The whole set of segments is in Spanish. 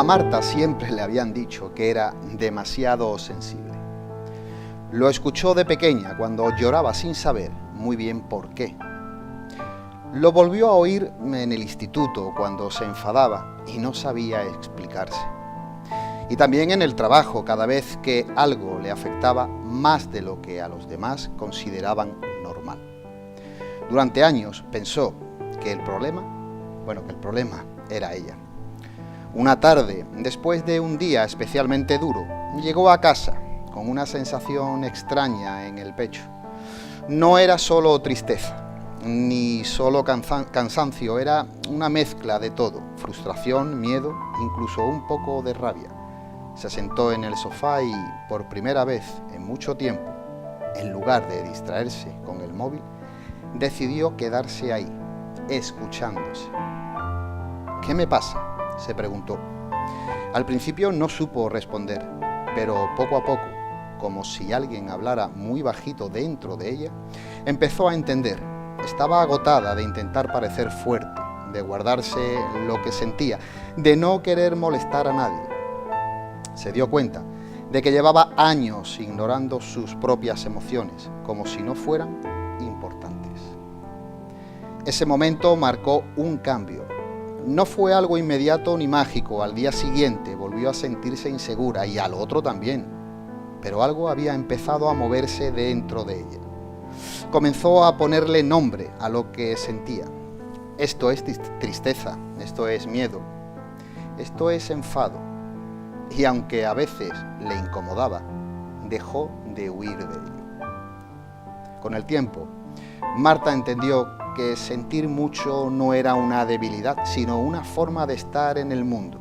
A Marta siempre le habían dicho que era demasiado sensible. Lo escuchó de pequeña cuando lloraba sin saber muy bien por qué. Lo volvió a oír en el instituto cuando se enfadaba y no sabía explicarse. Y también en el trabajo, cada vez que algo le afectaba más de lo que a los demás consideraban normal. Durante años pensó que el problema era ella. Una tarde, después de un día especialmente duro, llegó a casa con una sensación extraña en el pecho. No era solo tristeza, ni solo cansancio, era una mezcla de todo, frustración, miedo, incluso un poco de rabia. Se sentó en el sofá y, por primera vez en mucho tiempo, en lugar de distraerse con el móvil, decidió quedarse ahí, escuchándose. ¿Qué me pasa?, se preguntó. Al principio no supo responder, pero poco a poco, como si alguien hablara muy bajito dentro de ella, empezó a entender. Estaba agotada de intentar parecer fuerte, de guardarse lo que sentía, de no querer molestar a nadie. Se dio cuenta de que llevaba años ignorando sus propias emociones, como si no fueran importantes. Ese momento marcó un cambio. No fue algo inmediato ni mágico. Al día siguiente volvió a sentirse insegura y al otro también, pero algo había empezado a moverse dentro de ella. Comenzó a ponerle nombre a lo que sentía. Esto es tristeza, esto es miedo, esto es enfado. Y aunque a veces le incomodaba, dejó de huir de ello. Con el tiempo, Marta entendió que sentir mucho no era una debilidad, sino una forma de estar en el mundo.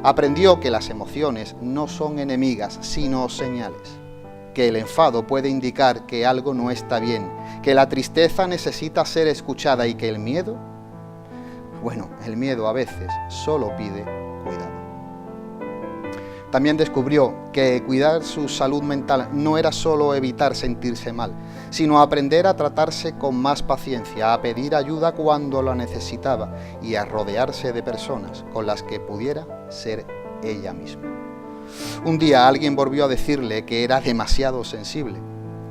Aprendió que las emociones no son enemigas, sino señales. Que el enfado puede indicar que algo no está bien, que la tristeza necesita ser escuchada y que el miedo, el miedo a veces solo pide cuidado. También descubrió que cuidar su salud mental no era solo evitar sentirse mal, sino aprender a tratarse con más paciencia, a pedir ayuda cuando la necesitaba y a rodearse de personas con las que pudiera ser ella misma. Un día alguien volvió a decirle que era demasiado sensible.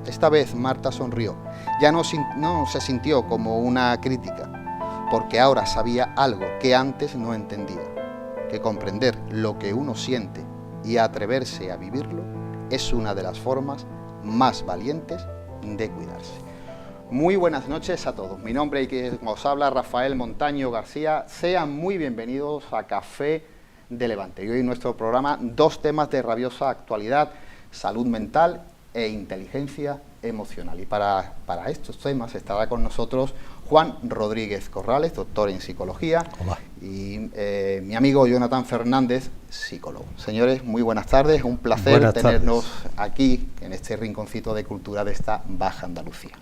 Esta vez Marta sonrió. Ya no se sintió como una crítica, porque ahora sabía algo que antes no entendía, que comprender lo que uno siente y atreverse a vivirlo es una de las formas más valientes de cuidarse. Muy buenas noches a todos. Mi nombre y que os habla Rafael Montaño García. Sean muy bienvenidos a Café de Levante. Y hoy en nuestro programa, dos temas de rabiosa actualidad: salud mental e inteligencia emocional. Y para estos temas estará con nosotros Juan Rodríguez Corrales, doctor en psicología. Hola. Y mi amigo Jonathan Fernández, psicólogo. Señores, muy buenas tardes. Un placer tenernos aquí en este rinconcito de cultura de esta Baja Andalucía.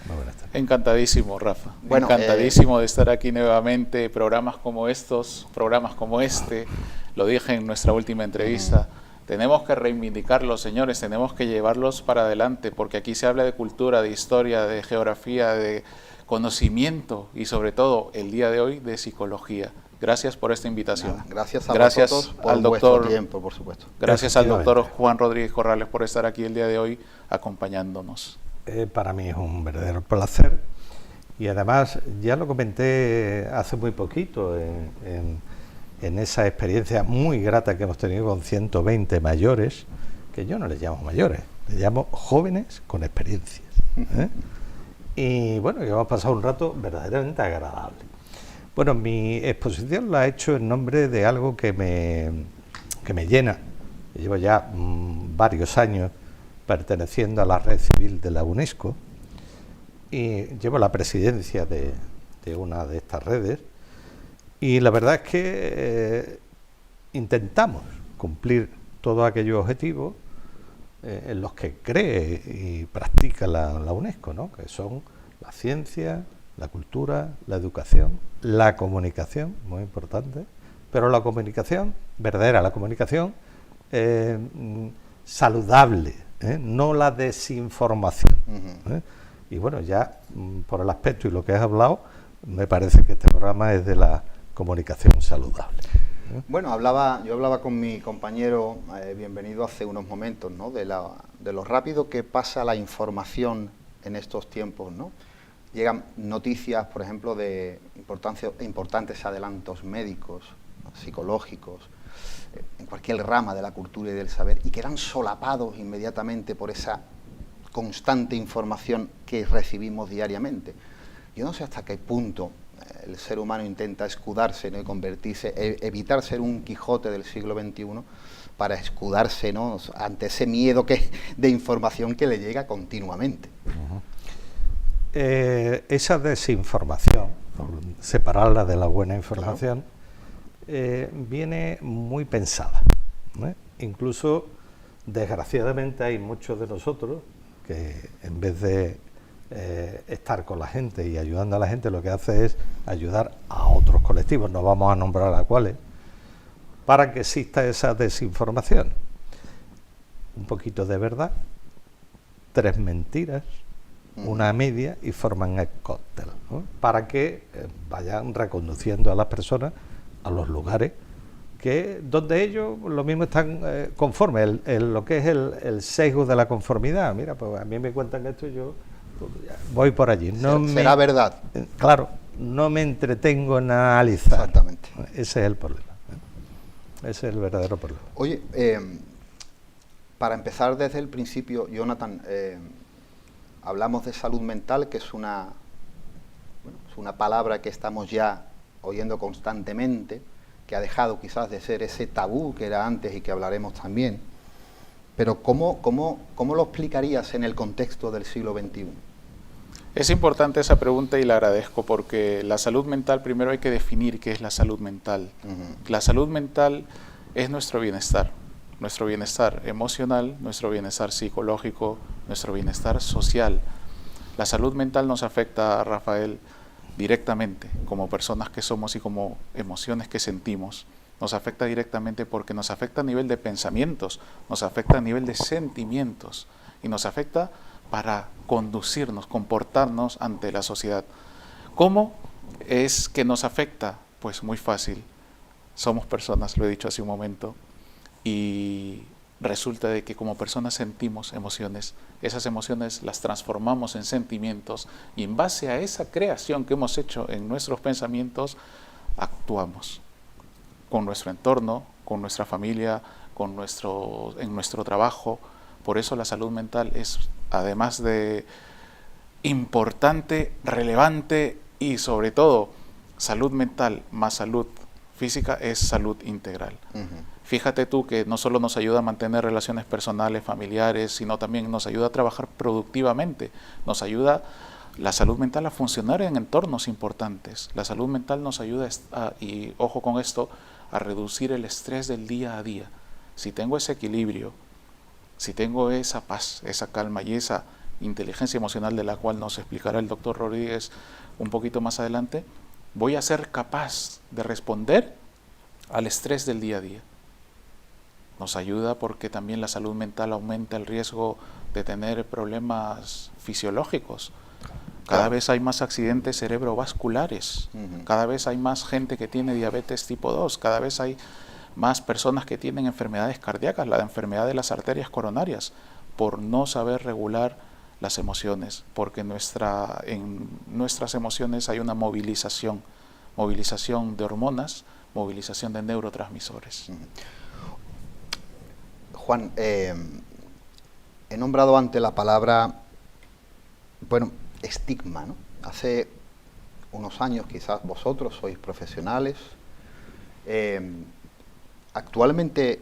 Muy buenas tardes. Encantadísimo, Rafa. Encantadísimo de estar aquí nuevamente. Programas como estos, programas como este, lo dije en nuestra última entrevista. Tenemos que reivindicarlos, señores, tenemos que llevarlos para adelante, porque aquí se habla de cultura, de historia, de geografía, de conocimiento y sobre todo el día de hoy de psicología. Gracias por esta invitación. Gracias a vosotros por vuestro tiempo, por supuesto. Gracias al doctor Juan Rodríguez Corrales por estar aquí el día de hoy acompañándonos. Para mí es un verdadero placer y además ya lo comenté hace muy poquito en esa experiencia muy grata que hemos tenido con 120 mayores, que yo no les llamo mayores, les llamo jóvenes con experiencias, ¿eh? Y bueno, que hemos pasado un rato verdaderamente agradable. Bueno, mi exposición la he hecho en nombre de algo que me llena. Llevo ya varios años perteneciendo a la red civil de la UNESCO y llevo la presidencia de una de estas redes. Y la verdad es que intentamos cumplir todos aquellos objetivos en los que cree y practica la UNESCO, ¿no? Que son la ciencia, la cultura, la educación, la comunicación, muy importante, pero la comunicación verdadera, la comunicación saludable, no la desinformación. Y bueno, ya por el aspecto y lo que has hablado, me parece que este programa es de la comunicación saludable. Bueno, yo hablaba con mi compañero bienvenido hace unos momentos, ¿no? de lo rápido que pasa la información en estos tiempos, ¿no? Llegan noticias, por ejemplo, de importantes adelantos médicos, psicológicos, en cualquier rama de la cultura y del saber, y quedan solapados inmediatamente por esa constante información que recibimos diariamente. Yo no sé hasta qué punto el ser humano intenta escudarse, ¿no? Y convertirse, evitar ser un Quijote del siglo XXI para escudarse, ¿no? Ante ese miedo de información que le llega continuamente. Esa desinformación, por separarla de la buena información, viene muy pensada, ¿no? Incluso, desgraciadamente, hay muchos de nosotros que en vez de estar con la gente y ayudando a la gente, lo que hace es ayudar a otros colectivos, no vamos a nombrar a cuáles, para que exista esa desinformación. Un poquito de verdad, 3 mentiras, una media, y forman el cóctel, ¿no? Para que vayan reconduciendo a las personas a los lugares donde ellos lo mismo están conformes, lo que es el sesgo de la conformidad. Mira, pues a mí me cuentan esto y yo voy por allí. Será verdad. Claro, no me entretengo en analizar. Exactamente. Ese es el problema. Ese es el verdadero problema. Oye, para empezar desde el principio, Jonathan, hablamos de salud mental, que es una palabra que estamos ya oyendo constantemente, que ha dejado quizás de ser ese tabú que era antes y que hablaremos también. Pero ¿cómo lo explicarías en el contexto del siglo XXI? Es importante esa pregunta y la agradezco, porque la salud mental, primero hay que definir qué es la salud mental. La salud mental es nuestro bienestar emocional, nuestro bienestar psicológico, nuestro bienestar social. La salud mental nos afecta, Rafael, directamente, como personas que somos y como emociones que sentimos. Nos afecta directamente porque nos afecta a nivel de pensamientos, nos afecta a nivel de sentimientos y nos afecta para conducirnos, comportarnos ante la sociedad. ¿Cómo es que nos afecta? Pues muy fácil. Somos personas, lo he dicho hace un momento, y resulta de que como personas sentimos emociones, esas emociones las transformamos en sentimientos y en base a esa creación que hemos hecho en nuestros pensamientos, actuamos con nuestro entorno, con nuestra familia, en nuestro trabajo. Por eso la salud mental es, además de importante, relevante y sobre todo salud mental más salud física, es salud integral. Fíjate tú que no solo nos ayuda a mantener relaciones personales, familiares, sino también nos ayuda a trabajar productivamente, nos ayuda la salud mental a funcionar en entornos importantes. La salud mental nos ayuda y ojo con esto, a reducir el estrés del día a día. Si tengo ese equilibrio, si tengo esa paz, esa calma y esa inteligencia emocional de la cual nos explicará el doctor Rodríguez un poquito más adelante, voy a ser capaz de responder al estrés del día a día. Nos ayuda porque también la salud mental aumenta el riesgo de tener problemas fisiológicos. Cada vez hay más accidentes cerebrovasculares, cada vez hay más gente que tiene diabetes tipo 2, cada vez hay más personas que tienen enfermedades cardíacas, la enfermedad de las arterias coronarias, por no saber regular las emociones, porque en nuestras emociones hay una movilización de hormonas, movilización de neurotransmisores. Juan, he nombrado antes la palabra, estigma, ¿no? Hace unos años, quizás vosotros sois profesionales, actualmente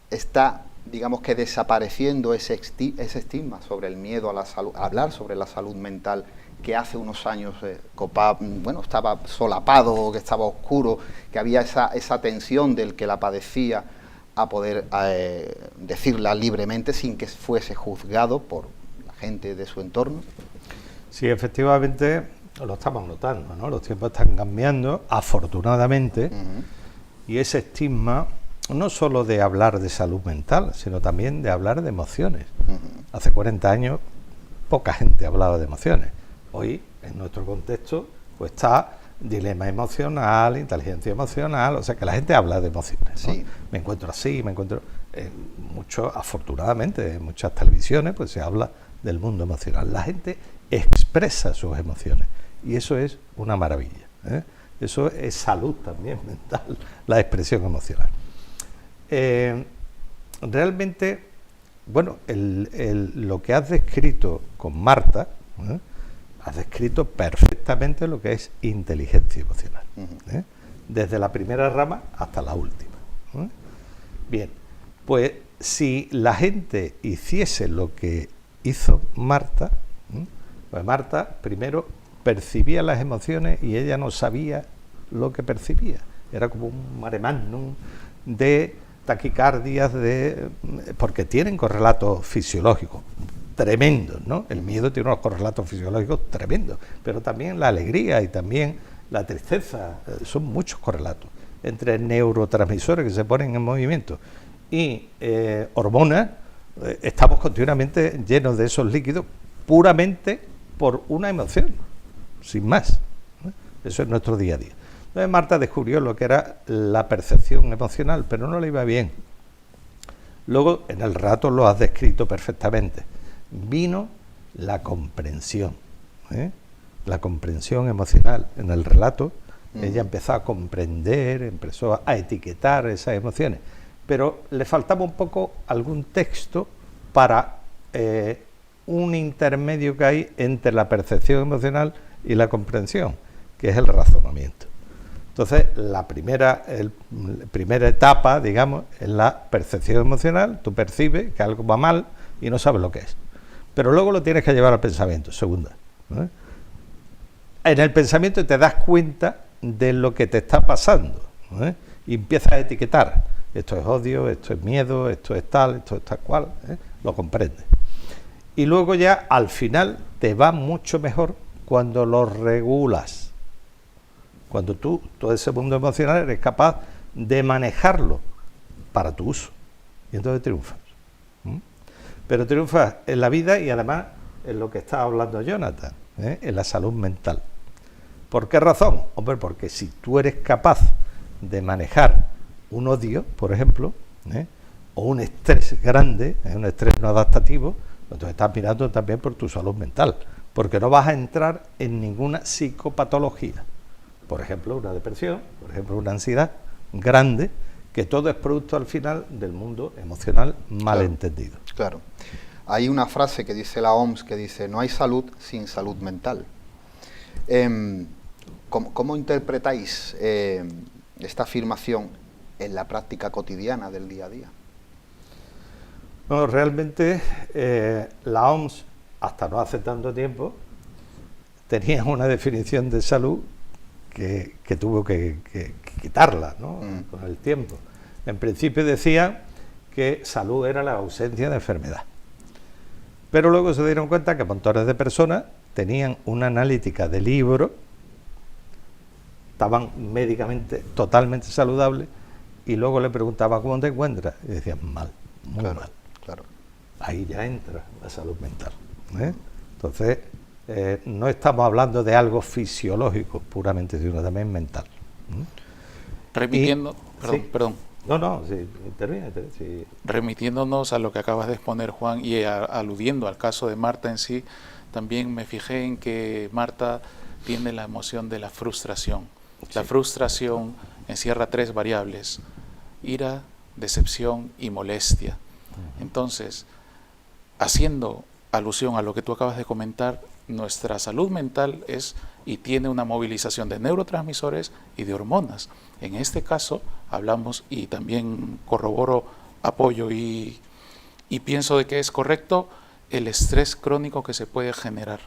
está, digamos que desapareciendo ese estigma sobre el miedo a la salud, hablar sobre la salud mental, que hace unos años estaba solapado, que estaba oscuro, que había esa tensión del que la padecía a poder decirla libremente sin que fuese juzgado por la gente de su entorno. Sí, efectivamente lo estamos notando, ¿no? Los tiempos están cambiando, afortunadamente, y ese estigma, no solo de hablar de salud mental, sino también de hablar de emociones. Hace 40 años poca gente hablaba de emociones. Hoy, en nuestro contexto, pues está dilema emocional, inteligencia emocional, o sea que la gente habla de emociones, ¿no? Sí. Me encuentro así, me encuentro... afortunadamente, en muchas televisiones pues se habla del mundo emocional. La gente expresa sus emociones y eso es una maravilla, ¿eh? Eso es salud también mental, la expresión emocional. Realmente, bueno, lo que has descrito con Marta, ¿eh? Has descrito perfectamente lo que es inteligencia emocional, ¿eh? Desde la primera rama hasta la última, ¿eh? Bien, pues si la gente hiciese lo que hizo Marta, ¿eh? Pues Marta primero percibía las emociones y ella no sabía lo que percibía. Era como un mare magnum de taquicardias, porque tienen correlatos fisiológicos tremendos, ¿no? El miedo tiene unos correlatos fisiológicos tremendos, pero también la alegría y también la tristeza, son muchos correlatos entre neurotransmisores que se ponen en movimiento y hormonas. Estamos continuamente llenos de esos líquidos puramente por una emoción, sin más, ¿no? Eso es nuestro día a día. Entonces Marta descubrió lo que era la percepción emocional, pero no le iba bien. Luego, en el relato lo has descrito perfectamente. Vino la comprensión, ¿eh? La comprensión emocional. En el relato ella empezó a comprender, empezó a etiquetar esas emociones, pero le faltaba un poco algún texto para un intermedio que hay entre la percepción emocional y la comprensión, que es el razonamiento. Entonces, la primera etapa, digamos, es la percepción emocional. Tú percibes que algo va mal y no sabes lo que es. Pero luego lo tienes que llevar al pensamiento, segunda, ¿eh? En el pensamiento te das cuenta de lo que te está pasando, ¿eh? Y empiezas a etiquetar. Esto es odio, esto es miedo, esto es tal cual, ¿eh? Lo comprendes. Y luego ya, al final, te va mucho mejor cuando lo regulas. Cuando tú, todo ese mundo emocional, eres capaz de manejarlo para tu uso. Y entonces triunfas. Pero triunfas en la vida y además en lo que está hablando Jonathan, ¿eh? En la salud mental. ¿Por qué razón? Hombre, porque si tú eres capaz de manejar un odio, por ejemplo, ¿eh? O un estrés grande, un estrés no adaptativo, entonces estás mirando también por tu salud mental, porque no vas a entrar en ninguna psicopatología. Por ejemplo, una depresión, por ejemplo, una ansiedad grande, que todo es producto al final del mundo emocional malentendido. Claro. Hay una frase que dice la OMS que dice: no hay salud sin salud mental. ¿Cómo interpretáis esta afirmación en la práctica cotidiana del día a día? Bueno, realmente la OMS, hasta no hace tanto tiempo, tenía una definición de salud que tuvo que quitarla, ¿no? Con el tiempo. En principio decía que salud era la ausencia de enfermedad. Pero luego se dieron cuenta que montones de personas tenían una analítica de libro, estaban médicamente totalmente saludables, y luego le preguntaba ¿cómo te encuentras? Y decían mal, muy mal. Claro. Ahí ya entra la salud mental, ¿eh? Entonces, no estamos hablando de algo fisiológico puramente, sino también mental. Remitiendo, sí. perdón. No, sí, interviene. Sí. Remitiéndonos a lo que acabas de exponer, Juan, y aludiendo al caso de Marta en sí, también me fijé en que Marta tiene la emoción de la frustración. Sí. La frustración encierra 3 variables: ira, decepción y molestia. Entonces, haciendo alusión a lo que tú acabas de comentar, nuestra salud mental es y tiene una movilización de neurotransmisores y de hormonas. En este caso hablamos, y también corroboro, apoyo y pienso de que es correcto, el estrés crónico que se puede generar,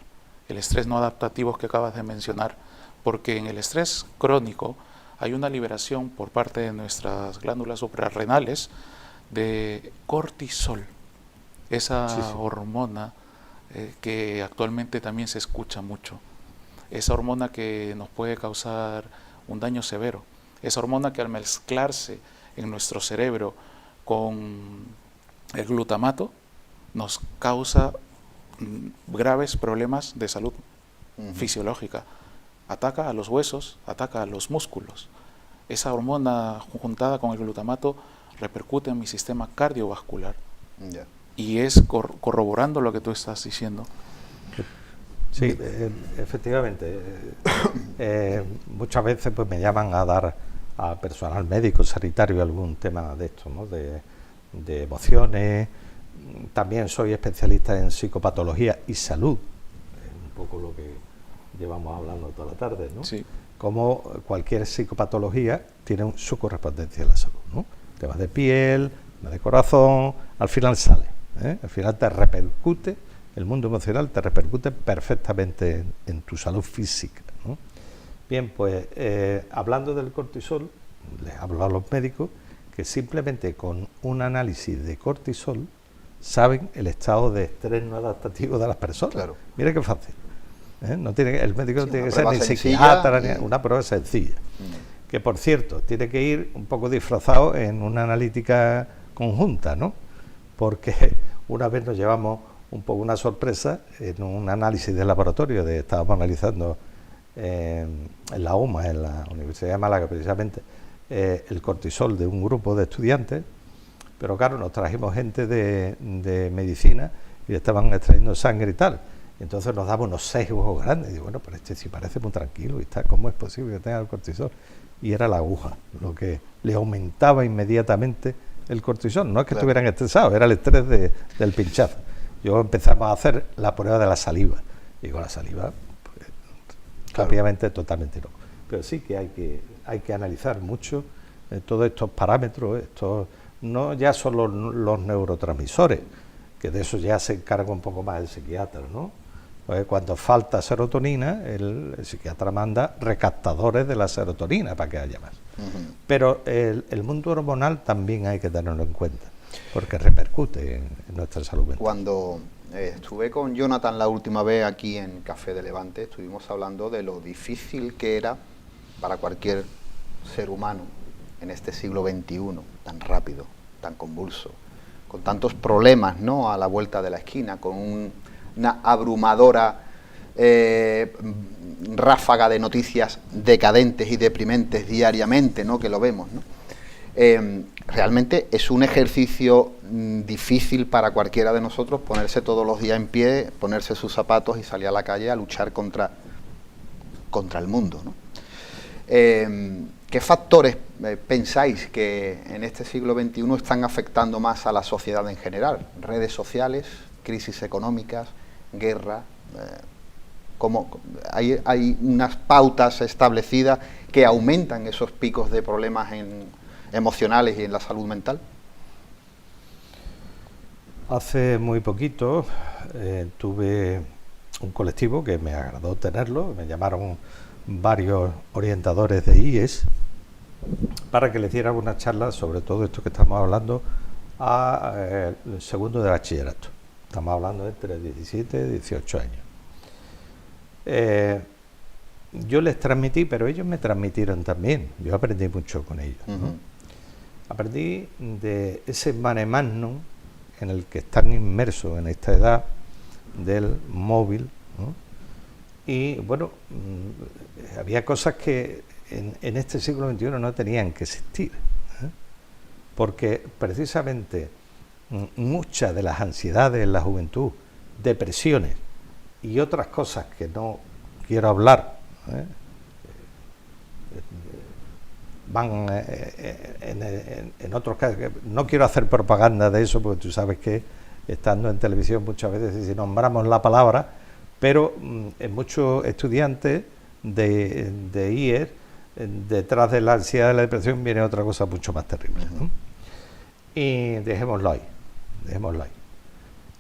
el estrés no adaptativo que acabas de mencionar, porque en el estrés crónico hay una liberación por parte de nuestras glándulas suprarrenales de cortisol, esa hormona que actualmente también se escucha mucho, esa hormona que nos puede causar un daño severo, esa hormona que al mezclarse en nuestro cerebro con el glutamato nos causa graves problemas de salud fisiológica, ataca a los huesos, ataca a los músculos. Esa hormona juntada con el glutamato repercute en mi sistema cardiovascular. Yeah. Y es corroborando lo que tú estás diciendo. Sí, efectivamente. Muchas veces pues me llaman a dar a personal médico, sanitario, algún tema de esto, ¿no? De emociones. También soy especialista en psicopatología y salud. Es un poco lo que llevamos hablando toda la tarde, ¿no? Sí. Como cualquier psicopatología tiene su correspondencia en la salud, ¿no? Temas de piel, temas de corazón, al final sale, ¿eh? Al final te repercute, el mundo emocional te repercute perfectamente en tu salud física, ¿no? Bien, pues hablando del cortisol, les hablo a los médicos que simplemente con un análisis de cortisol saben el estado de estrés no adaptativo de las personas. Claro. Mira qué fácil. El médico no tiene que ser ni sencilla, psiquiatra, ni una prueba sencilla. Que por cierto, tiene que ir un poco disfrazado en una analítica conjunta, ¿no? Porque una vez nos llevamos un poco una sorpresa en un análisis de laboratorio, estábamos analizando en la UMA, en la Universidad de Málaga precisamente, el cortisol de un grupo de estudiantes, pero claro, nos trajimos gente de medicina y estaban extrayendo sangre y tal. Entonces nos daba unos sesgos grandes. Y digo, bueno, pero este sí parece muy tranquilo. ¿Cómo es posible que tenga el cortisol? Y era la aguja, lo que le aumentaba inmediatamente el cortisol. No es que estuvieran estresados, era el estrés del pinchazo. Yo empezamos a hacer la prueba de la saliva. Y con la saliva, pues, obviamente totalmente no. Pero sí que hay que analizar mucho todos estos parámetros, no ya solo los neurotransmisores, que de eso ya se encarga un poco más el psiquiatra, ¿no? Cuando falta serotonina, el psiquiatra manda recaptadores de la serotonina para que haya más. Pero el mundo hormonal también hay que tenerlo en cuenta, porque repercute en nuestra salud mental. Cuando estuve con Jonathan la última vez aquí en Café de Levante, estuvimos hablando de lo difícil que era para cualquier ser humano en este siglo XXI, tan rápido, tan convulso, con tantos problemas, ¿no?, a la vuelta de la esquina, con una abrumadora ráfaga de noticias decadentes y deprimentes diariamente, ¿no?, que lo vemos, ¿no? Realmente es un ejercicio difícil para cualquiera de nosotros ponerse todos los días en pie, ponerse sus zapatos y salir a la calle a luchar contra el mundo, ¿no? ¿Qué factores pensáis que en este siglo XXI están afectando más a la sociedad en general? ¿Redes sociales, crisis económicas, guerra? ¿Hay unas pautas establecidas que aumentan esos picos de problemas emocionales y en la salud mental? Hace muy poquito tuve un colectivo que me agradó tenerlo, me llamaron varios orientadores de IES para que les diera una charla sobre todo esto que estamos hablando a segundo de bachillerato. Estamos hablando de entre 17 y 18 años. Yo les transmití, pero ellos me transmitieron también. Yo aprendí mucho con ellos, ¿no? Aprendí de ese mare magnum en el que están inmersos en esta edad del móvil, ¿no? Y bueno, había cosas que en este siglo XXI no tenían que existir, ¿eh? Porque precisamente muchas de las ansiedades en la juventud, depresiones y otras cosas que no quiero hablar, ¿eh?, van en otros casos. No quiero hacer propaganda de eso, porque tú sabes que estando en televisión muchas veces si nombramos la palabra, pero en muchos estudiantes de IES, detrás de la ansiedad y la depresión viene otra cosa mucho más terrible, ¿no? Y dejémoslo ahí.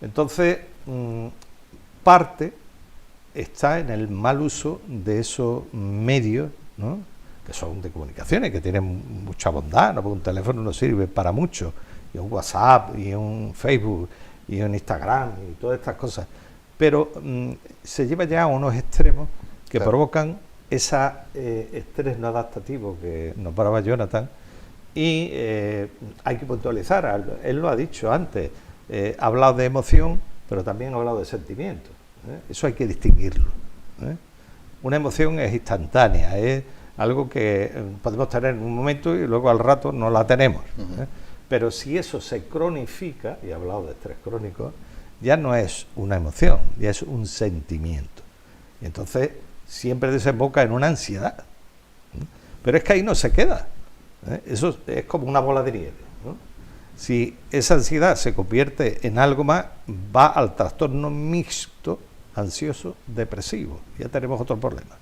Entonces, parte está en el mal uso de esos medios, ¿no?, que son de comunicaciones, que tienen mucha bondad, ¿no?, porque un teléfono no sirve para mucho, y un WhatsApp, y un Facebook, y un Instagram, y todas estas cosas, pero se lleva ya a unos extremos que provocan ese estrés no adaptativo que nos hablaba Jonathan, y hay que puntualizar, él lo ha dicho antes, ha hablado de emoción, pero también ha hablado de sentimiento, ¿eh? Eso hay que distinguirlo, ¿eh? Una emoción es instantánea, es algo que podemos tener en un momento y luego al rato no la tenemos. Pero si eso se cronifica, y he hablado de estrés crónico, ya no es una emoción, ya es un sentimiento. Y entonces siempre desemboca en una ansiedad. Pero es que ahí no se queda. Eso es como una bola de nieve, ¿no? Si esa ansiedad se convierte en algo más, va al trastorno mixto, ansioso, depresivo. Ya tenemos otro problema.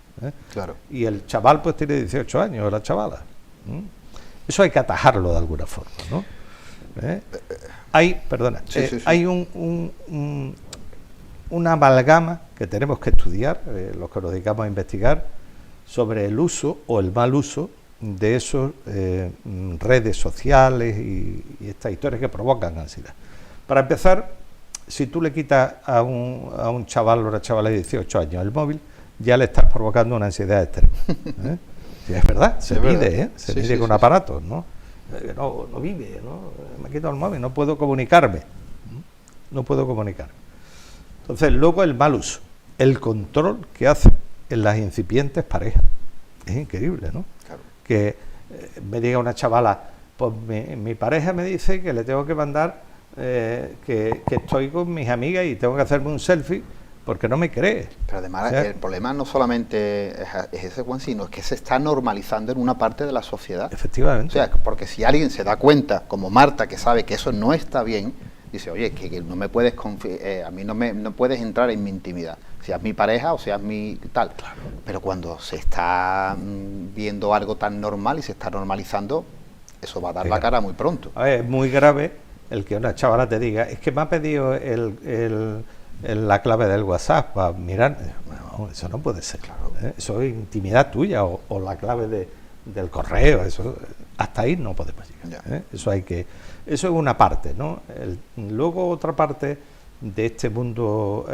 Claro. Y el chaval pues tiene 18 años, o la chavala. Eso hay que atajarlo de alguna forma, ¿no? Hay una amalgama que tenemos que estudiar, los que nos dedicamos a investigar, sobre el uso o el mal uso de esas redes sociales y estas historias que provocan ansiedad. Para empezar, si tú le quitas a un chaval o una chavala de 18 años el móvil, ya le estás provocando una ansiedad extrema. Sí, es verdad, se mide, se mide con aparatos, ¿no? No vive, ¿no? Me quito el móvil, no puedo comunicarme. No puedo comunicarme. Entonces, luego el mal uso, el control que hace en las incipientes parejas. Es increíble, ¿no? Claro. Que me diga una chavala, pues mi pareja me dice que le tengo que mandar, que estoy con mis amigas y tengo que hacerme un selfie porque no me cree. Pero además el problema no solamente es ese, Juan, sino es que se está normalizando en una parte de la sociedad. Efectivamente. O sea, porque si alguien se da cuenta, como Marta, que sabe que eso no está bien, dice, oye, que no me puedes a mí no puedes entrar en mi intimidad, seas mi pareja o seas mi tal. Claro. Pero cuando se está viendo algo tan normal y se está normalizando, eso va a dar la cara muy pronto. A ver, es muy grave el que una chavala te diga, es que me ha pedido la clave del WhatsApp para mirar. Bueno, eso no puede ser. Claro. Eso es intimidad tuya, o la clave del correo. Eso, hasta ahí no podemos llegar. Eso es una parte, ¿no? Luego otra parte de este mundo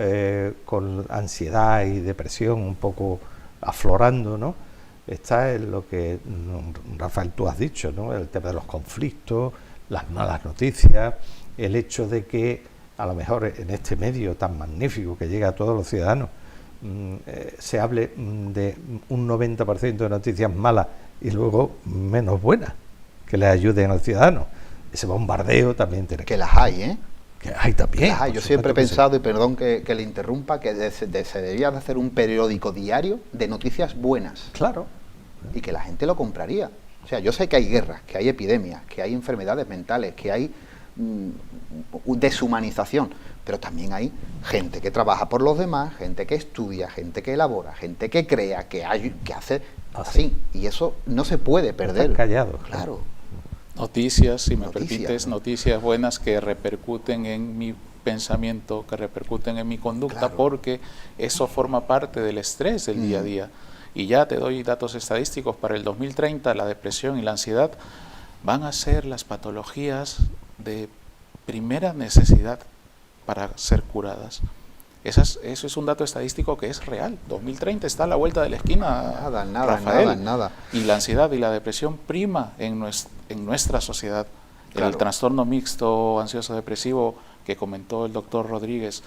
con ansiedad y depresión un poco aflorando, ¿no? Está en lo que, Rafael, tú has dicho, ¿no? El tema de los conflictos, las malas noticias, el hecho de que a lo mejor en este medio tan magnífico que llega a todos los ciudadanos se hable de un 90% de noticias malas y luego menos buenas que le ayuden al ciudadano. Ese bombardeo también tiene que las hay, ¿eh? Que hay también. Las hay. Yo siempre he pensado, y perdón que le interrumpa, que se debería de hacer un periódico diario de noticias buenas. Claro. Y que la gente lo compraría. O sea, yo sé que hay guerras, que hay epidemias, que hay enfermedades mentales, que hay deshumanización, pero también hay gente que trabaja por los demás, gente que estudia, gente que elabora, gente que crea, que hace así. Y eso no se puede perder. Están callados. Claro. Noticias, si me permites, noticias buenas que repercuten en mi pensamiento, que repercuten en mi conducta, claro, porque eso forma parte del estrés del día a día. Y ya te doy datos estadísticos, para el 2030 la depresión y la ansiedad van a ser las patologías de primera necesidad para ser curadas. Eso es un dato estadístico que es real. 2030 está a la vuelta de la esquina. Nada. Y la ansiedad y la depresión prima en nuestra sociedad. Claro. El trastorno mixto ansioso depresivo que comentó el doctor Rodríguez,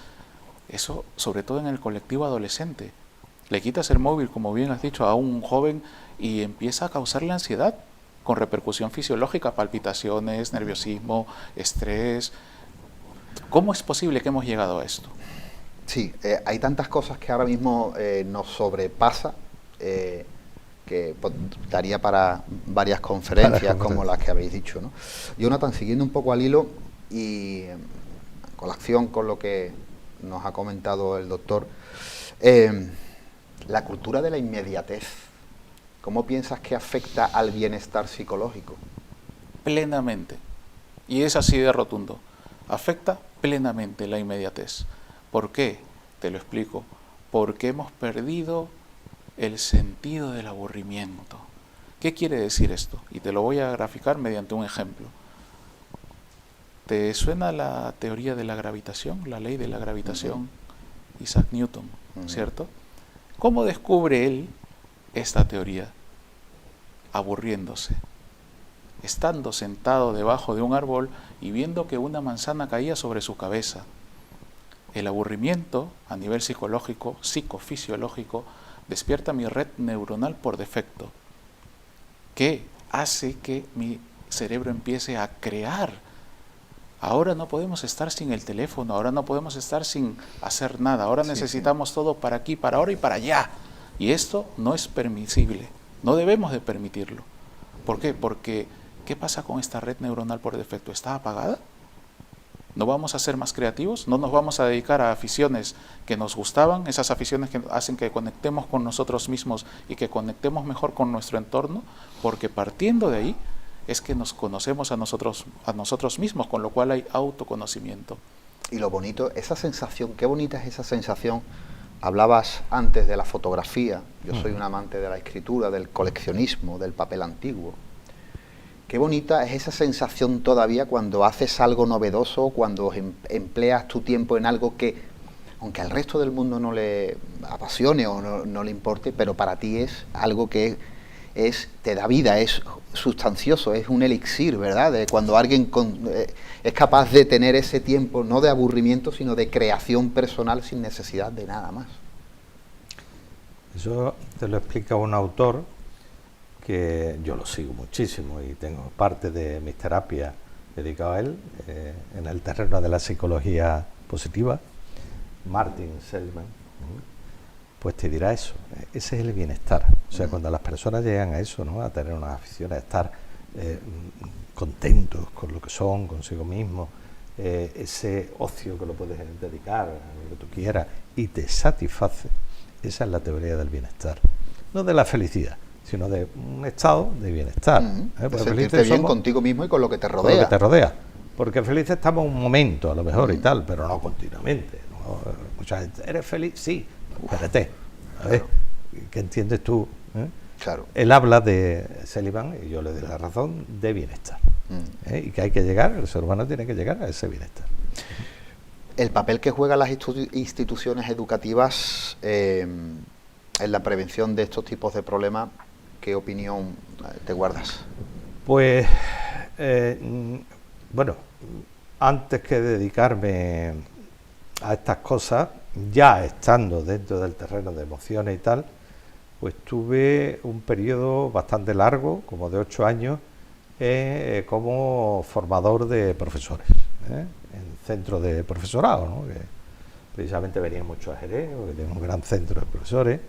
eso sobre todo en el colectivo adolescente. Le quitas el móvil, como bien has dicho, a un joven y empieza a causarle ansiedad, con repercusión fisiológica, palpitaciones, nerviosismo, estrés. ¿Cómo es posible que hemos llegado a esto? Sí, hay tantas cosas que ahora mismo nos sobrepasa, que daría para varias conferencias como las que habéis dicho, ¿no? Jonathan, siguiendo un poco al hilo y con la acción, con lo que nos ha comentado el doctor, la cultura de la inmediatez, ¿cómo piensas que afecta al bienestar psicológico? Plenamente. Y es así de rotundo. Afecta plenamente la inmediatez. ¿Por qué? Te lo explico. Porque hemos perdido el sentido del aburrimiento. ¿Qué quiere decir esto? Y te lo voy a graficar mediante un ejemplo. ¿Te suena la teoría de la gravitación, la ley de la gravitación? Isaac Newton, ¿cierto? ¿Cómo descubre él esta teoría? Aburriéndose, estando sentado debajo de un árbol y viendo que una manzana caía sobre su cabeza. El aburrimiento, a nivel psicológico, psicofisiológico, despierta mi red neuronal por defecto, que hace que mi cerebro empiece a crear. Ahora no podemos estar sin el teléfono, ahora no podemos estar sin hacer nada, ahora necesitamos todo para aquí, para ahora y para allá. Y esto no es permisible, no debemos de permitirlo. ¿Por qué? Porque, ¿qué pasa con esta red neuronal por defecto? ¿Está apagada? ¿No vamos a ser más creativos? ¿No nos vamos a dedicar a aficiones que nos gustaban? Esas aficiones que hacen que conectemos con nosotros mismos y que conectemos mejor con nuestro entorno, porque partiendo de ahí es que nos conocemos a nosotros mismos, con lo cual hay autoconocimiento. Y lo bonito, esa sensación, qué bonita es esa sensación. Hablabas antes de la fotografía, yo soy un amante de la escritura, del coleccionismo, del papel antiguo. Qué bonita es esa sensación todavía cuando haces algo novedoso, cuando empleas tu tiempo en algo que, aunque al resto del mundo no le apasione o no le importe, pero para ti es algo que te da vida, es sustancioso, es un elixir, ¿verdad? De cuando alguien es capaz de tener ese tiempo, no de aburrimiento, sino de creación personal sin necesidad de nada más. Eso te lo explica un autor que yo lo sigo muchísimo y tengo parte de mis terapias dedicado a él, en el terreno de la psicología positiva, Martin Seligman. Pues te dirá eso, ese es el bienestar. O sea, cuando las personas llegan a eso, ¿no?, a tener unas aficiones, a estar contentos con lo que son, consigo mismos, ese ocio que lo puedes dedicar a lo que tú quieras y te satisface, esa es la teoría del bienestar. No de la felicidad, sino de un estado de bienestar. De sentirte bien contigo mismo y con lo que te rodea. Con lo que te rodea. Porque felices estamos un momento, a lo mejor, y tal, pero no continuamente, ¿no? Mucha gente, ¿eres feliz? Sí. Espérate, a ver, ¿qué entiendes tú? Claro. Él habla de Seligman, y yo le doy la razón, de bienestar. Y que hay que llegar, el ser humano tiene que llegar a ese bienestar. El papel que juegan las instituciones educativas en la prevención de estos tipos de problemas, ¿qué opinión te guardas? Pues, bueno, antes que dedicarme a estas cosas, ya estando dentro del terreno de emociones y tal, pues tuve un periodo bastante largo, como de 8 años, como formador de profesores, en centros de profesorado, ¿no? Que precisamente venían muchos a Jerez, que tenemos un gran centro de profesores.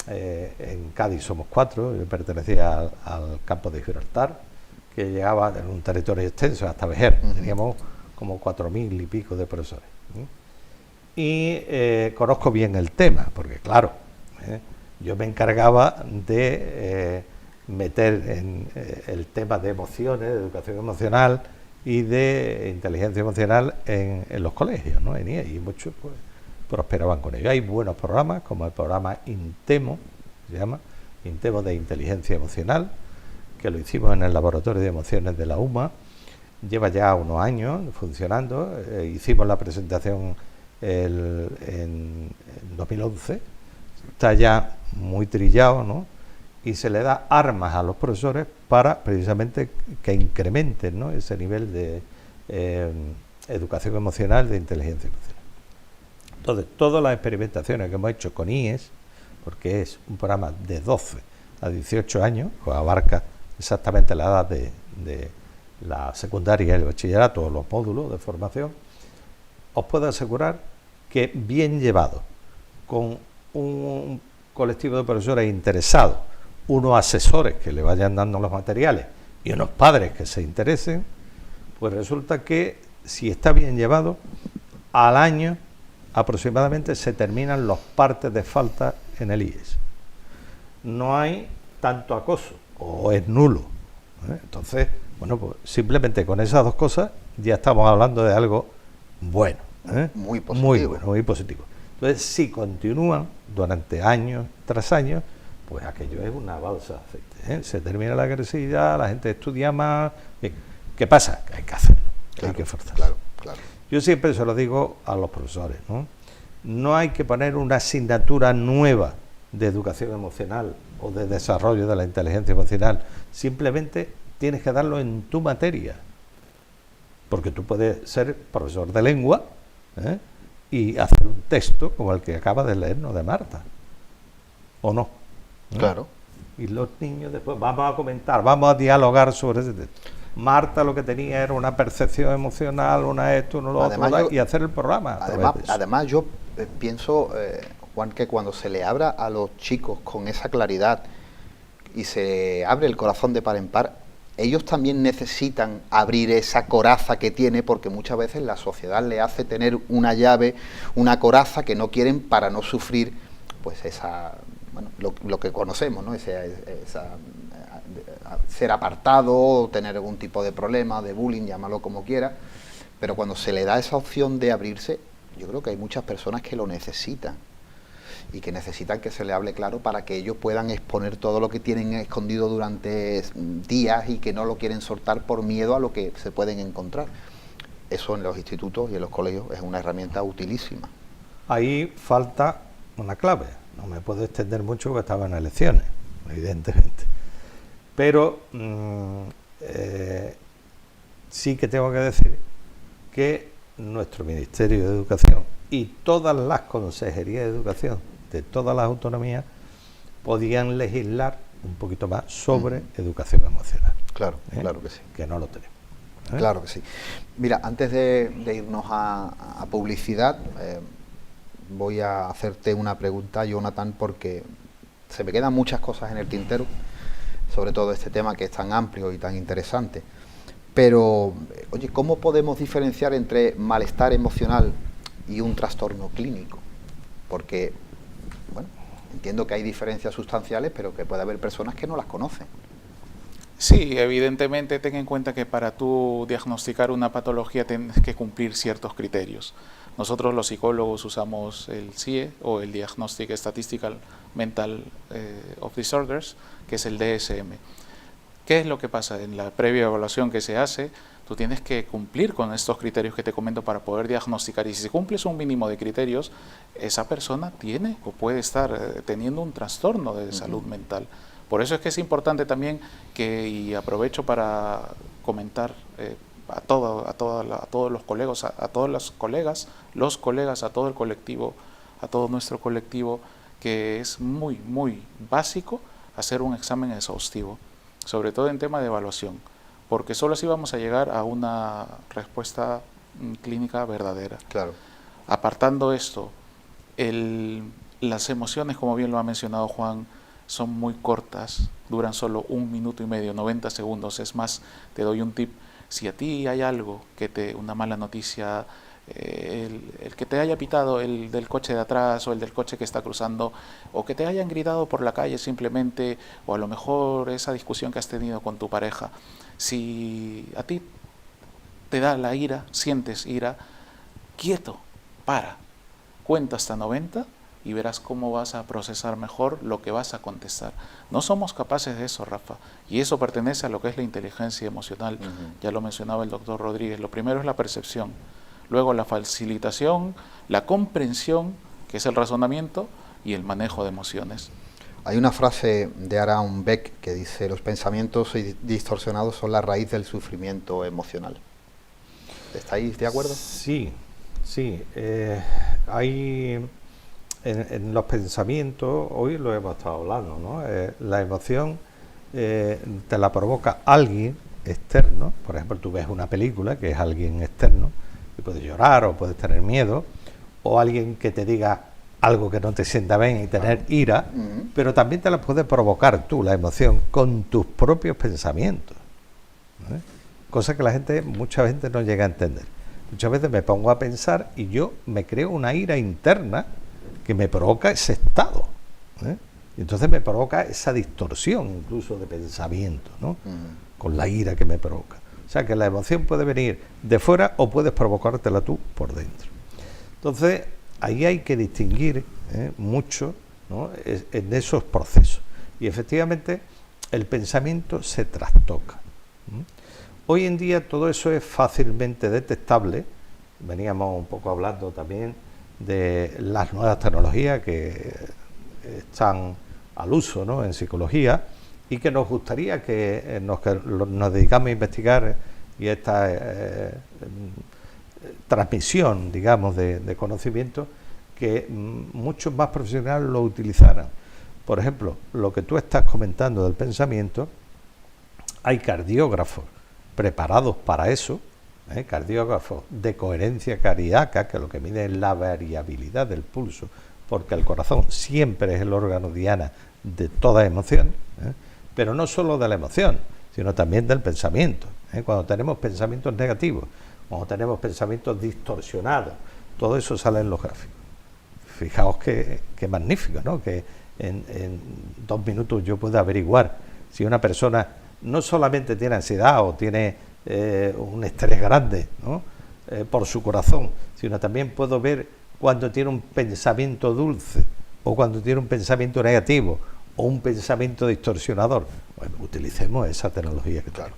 En Cádiz somos 4, yo pertenecía al campo de Gibraltar, que llegaba en un territorio extenso hasta Vejer, teníamos como 4.000 y pico de profesores. Y conozco bien el tema, porque claro, yo me encargaba de meter en el tema de emociones, de educación emocional y de inteligencia emocional en los colegios, ¿no? Y muchos pues prosperaban con ello. Hay buenos programas, como el programa Intemo, se llama Intemo de Inteligencia Emocional, que lo hicimos en el Laboratorio de Emociones de la UMA, lleva ya unos años funcionando, hicimos la presentación en 2011, está ya muy trillado, ¿no? Y se le da armas a los profesores para precisamente que incrementen, ¿no?, ese nivel de educación emocional, de inteligencia emocional. Entonces, todas las experimentaciones que hemos hecho con IES, porque es un programa de 12 a 18 años, pues abarca exactamente la edad de la secundaria y el bachillerato, o los módulos de formación, os puedo asegurar que bien llevado, con un colectivo de profesores interesados, unos asesores que le vayan dando los materiales y unos padres que se interesen, pues resulta que si está bien llevado, al año aproximadamente se terminan los partes de falta en el IES. No hay tanto acoso, o es nulo. Entonces, bueno, pues simplemente con esas dos cosas ya estamos hablando de algo bueno. Muy positivo. Muy bueno, muy positivo. Entonces, si continúan durante años tras años, pues aquello es una balsa de aceite. Se termina la agresividad, la gente estudia más. Bien. ¿Qué pasa? Que hay que hacerlo, claro, hay que forzarlo. Claro. Yo siempre se lo digo a los profesores, ¿no? No hay que poner una asignatura nueva de educación emocional o de desarrollo de la inteligencia emocional. Simplemente tienes que darlo en tu materia. Porque tú puedes ser profesor de lengua, y hacer un texto como el que acaba de leernos de Marta. o no. Claro. Y los niños después vamos a comentar, vamos a dialogar sobre ese tema. Marta lo que tenía era una percepción emocional, una esto, uno lo otro, y hacer el programa. Además yo pienso, Juan, que cuando se le abra a los chicos con esa claridad y se abre el corazón de par en par, ellos también necesitan abrir esa coraza que tiene, porque muchas veces la sociedad le hace tener una llave, una coraza que no quieren para no sufrir, pues esa, bueno, lo que conocemos, ¿no? Ser apartado, tener algún tipo de problema, de bullying, llámalo como quiera, pero cuando se le da esa opción de abrirse, yo creo que hay muchas personas que lo necesitan y que necesitan que se le hable claro para que ellos puedan exponer todo lo que tienen escondido durante días y que no lo quieren soltar por miedo a lo que se pueden encontrar. Eso en los institutos y en los colegios es una herramienta utilísima. Ahí falta una clave. No me puedo extender mucho porque estaba en elecciones, evidentemente. Pero sí que tengo que decir que nuestro Ministerio de Educación y todas las consejerías de educación de todas las autonomías podían legislar un poquito más sobre educación emocional. Claro, claro que sí. Que no lo tenemos. Claro que sí. Mira, antes de irnos a publicidad, voy a hacerte una pregunta, Jonathan, porque se me quedan muchas cosas en el tintero, sobre todo este tema que es tan amplio y tan interesante. Pero, oye, ¿cómo podemos diferenciar entre malestar emocional y un trastorno clínico? Porque, bueno, entiendo que hay diferencias sustanciales, pero que puede haber personas que no las conocen. Sí, evidentemente ten en cuenta que para tú diagnosticar una patología tienes que cumplir ciertos criterios. Nosotros los psicólogos usamos el CIE o el Diagnostic Statistical Mental of Disorders, que es el DSM. ¿Qué es lo que pasa? En la previa evaluación que se hace, tú tienes que cumplir con estos criterios que te comento para poder diagnosticar, y si cumples un mínimo de criterios, esa persona tiene o puede estar teniendo un trastorno de salud mental. Por eso es que es importante también que, y aprovecho para comentar a todos los colegas, a todas las colegas, a todo el colectivo, a todo nuestro colectivo, que es muy, muy básico hacer un examen exhaustivo, sobre todo en tema de evaluación, porque solo así vamos a llegar a una respuesta clínica verdadera. Claro. Apartando esto, las emociones, como bien lo ha mencionado Juan, son muy cortas, duran solo 1 minuto y medio, 90 segundos. Es más, te doy un tip: si a ti hay algo, una mala noticia, el que te haya pitado el del coche de atrás o el del coche que está cruzando, o que te hayan gritado por la calle simplemente, o a lo mejor esa discusión que has tenido con tu pareja, si a ti te da la ira, sientes ira, quieto, cuenta hasta 90 y verás cómo vas a procesar mejor lo que vas a contestar. No somos capaces de eso, Rafa, y eso pertenece a lo que es la inteligencia emocional. Ya lo mencionaba el doctor Rodríguez. Lo primero es la percepción, luego la facilitación, la comprensión, que es el razonamiento, y el manejo de emociones. Hay una frase de Aaron Beck que dice: los pensamientos distorsionados son la raíz del sufrimiento emocional. ¿Estáis de acuerdo? Sí, sí. Hay en los pensamientos, hoy lo hemos estado hablando, ¿no? La emoción te la provoca alguien externo. Por ejemplo, tú ves una película que es alguien externo y puedes llorar o puedes tener miedo, o alguien que te diga algo que no te sienta bien y tener ira, pero también te la puedes provocar tú, la emoción, con tus propios pensamientos, ¿eh? Cosa que la gente, mucha gente no llega a entender. Muchas veces me pongo a pensar y yo me creo una ira interna que me provoca ese estado, ¿eh? Y entonces me provoca esa distorsión incluso de pensamiento, ¿no? Con la ira que me provoca. O sea que la emoción puede venir de fuera o puedes provocártela tú por dentro. Entonces ahí hay que distinguir mucho, ¿no? En esos procesos. Y efectivamente el pensamiento se trastoca. Hoy en día todo eso es fácilmente detectable. Veníamos un poco hablando también de las nuevas tecnologías que están al uso, ¿no? En psicología, y que nos gustaría que nos dedicamos a investigar, y esta transmisión, digamos, de conocimiento, que muchos más profesionales lo utilizaran, Por ejemplo, lo que tú estás comentando del pensamiento, hay cardiógrafos preparados para eso, cardiógrafos de coherencia cardíaca, que lo que mide es la variabilidad del pulso, porque el corazón siempre es el órgano diana de toda emoción, pero no solo de la emoción, sino también del pensamiento. Cuando tenemos pensamientos negativos, cuando tenemos pensamientos distorsionados, todo eso sale en los gráficos. Fijaos qué magnífico, ¿no? Que en 2 minutos yo puedo averiguar si una persona no solamente tiene ansiedad o tiene un estrés grande, ¿no? Por su corazón, sino también puedo ver cuando tiene un pensamiento dulce o cuando tiene un pensamiento negativo o un pensamiento distorsionador. Bueno, utilicemos esa tecnología que tenemos.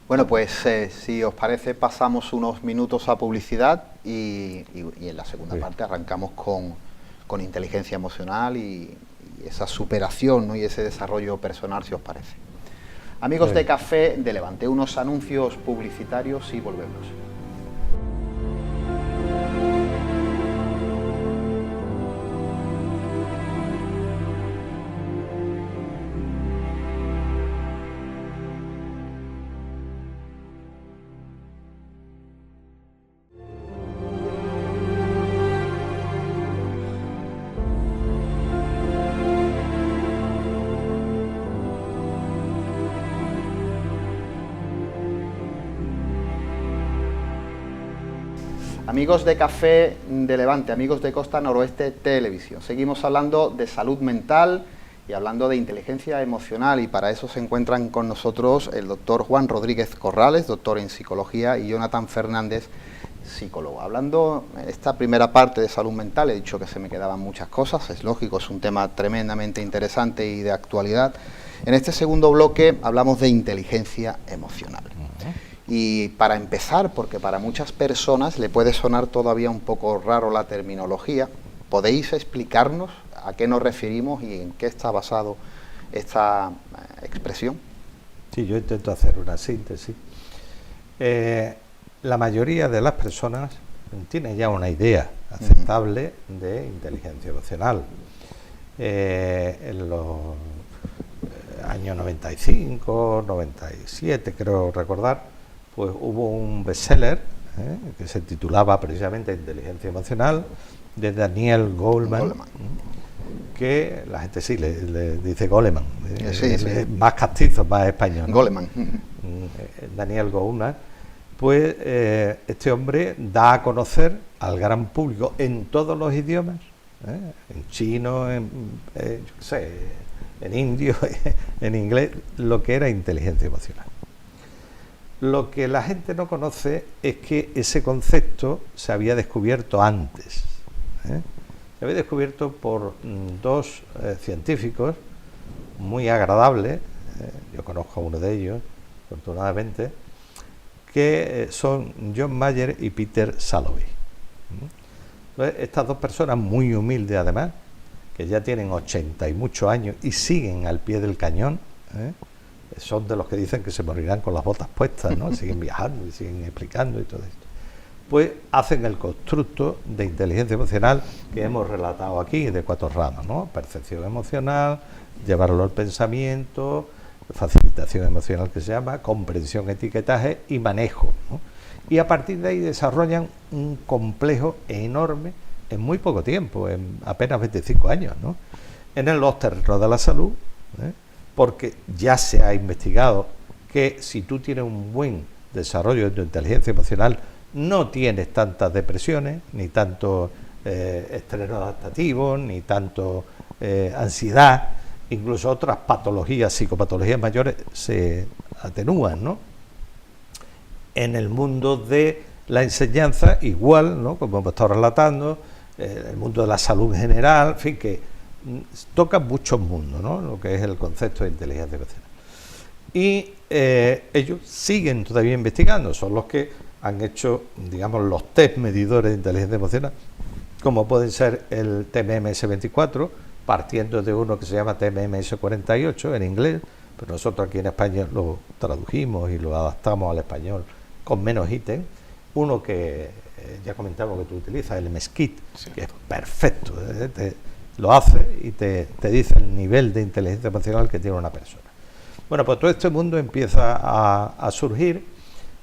Bueno, pues si os parece, pasamos unos minutos a publicidad y en la segunda parte arrancamos con inteligencia emocional y esa superación, ¿no? Y ese desarrollo personal, si os parece. Amigos de Café de Levante, unos anuncios publicitarios y volvemos. Amigos de Café de Levante, amigos de Costa Noroeste Televisión, seguimos hablando de salud mental y hablando de inteligencia emocional, y para eso se encuentran con nosotros el doctor Juan Rodríguez Corrales, doctor en psicología, y Jonathan Fernández, psicólogo. Hablando en esta primera parte de salud mental, he dicho que se me quedaban muchas cosas, es lógico, es un tema tremendamente interesante y de actualidad. En este segundo bloque hablamos de inteligencia emocional. Y para empezar, porque para muchas personas le puede sonar todavía un poco raro la terminología, ¿podéis explicarnos a qué nos referimos y en qué está basado esta expresión? Sí, yo intento hacer una síntesis. La mayoría de las personas tienen ya una idea aceptable de inteligencia emocional. En los años 95, 97, creo recordar, pues hubo un bestseller que se titulaba precisamente Inteligencia Emocional, de Daniel Goleman, que la gente sí le dice Goleman, sí. Más castizo, más español, ¿no? Goleman. Daniel Goleman. Pues este hombre da a conocer al gran público en todos los idiomas, en chino, en indio, en inglés, lo que era inteligencia emocional. Lo que la gente no conoce es que ese concepto se había descubierto antes. Se había descubierto por dos científicos muy agradables, yo conozco a uno de ellos, afortunadamente, que son John Mayer y Peter Salovey. Entonces, estas dos personas muy humildes además, que ya tienen 80 y muchos años y siguen al pie del cañón, son de los que dicen que se morirán con las botas puestas, ¿no? Siguen viajando y siguen explicando y todo esto. Pues hacen el constructo de inteligencia emocional que hemos relatado aquí, de 4 ramas, ¿no? Percepción emocional, llevarlo al pensamiento, facilitación emocional que se llama, comprensión, etiquetaje y manejo, ¿no? Y a partir de ahí desarrollan un complejo enorme en muy poco tiempo, en apenas 25 años, ¿no? En los terrenos de la salud, porque ya se ha investigado que si tú tienes un buen desarrollo de tu inteligencia emocional, no tienes tantas depresiones, ni tanto estrés adaptativo, ni tanto ansiedad, incluso otras patologías, psicopatologías mayores se atenúan, ¿no? En el mundo de la enseñanza, igual, ¿no? Como hemos estado relatando, el mundo de la salud en general, en fin, que toca muchos mundos, ¿no? Lo que es el concepto de inteligencia emocional. Y ellos siguen todavía investigando, son los que han hecho, digamos, los test medidores de inteligencia emocional, como pueden ser el TMMS-24, partiendo de uno que se llama TMMS-48 en inglés, pero nosotros aquí en España lo tradujimos y lo adaptamos al español con menos ítem. Uno que ya comentamos que tú utilizas, el MESKIT, sí, que es perfecto, lo hace y te dice el nivel de inteligencia emocional que tiene una persona. Bueno, pues todo este mundo empieza a surgir,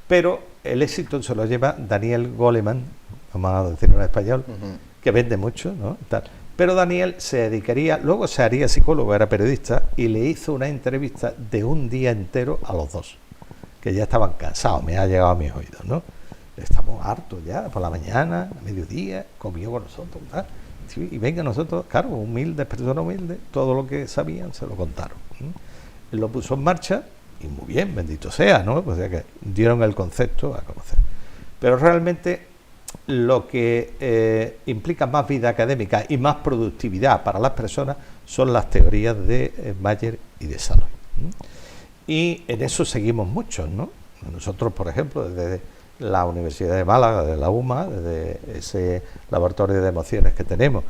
pero el éxito se lo lleva Daniel Goleman, vamos a decirlo en español, que vende mucho, ¿no? Tal. Pero Daniel se dedicaría, luego se haría psicólogo, era periodista, y le hizo una entrevista de un día entero a los dos, que ya estaban cansados, me ha llegado a mis oídos, ¿no? Estamos hartos ya, por la mañana, a mediodía, comió con nosotros, ¿verdad? Sí, y venga, nosotros, claro, humildes, personas humildes, todo lo que sabían se lo contaron. Él lo puso en marcha, y muy bien, bendito sea, ¿no? O sea que dieron el concepto a conocer. Pero realmente lo que implica más vida académica y más productividad para las personas son las teorías de Mayer y de Saloy. Y en eso seguimos muchos, ¿no? Nosotros, por ejemplo, desde la Universidad de Málaga, de la UMA, desde ese laboratorio de emociones que tenemos,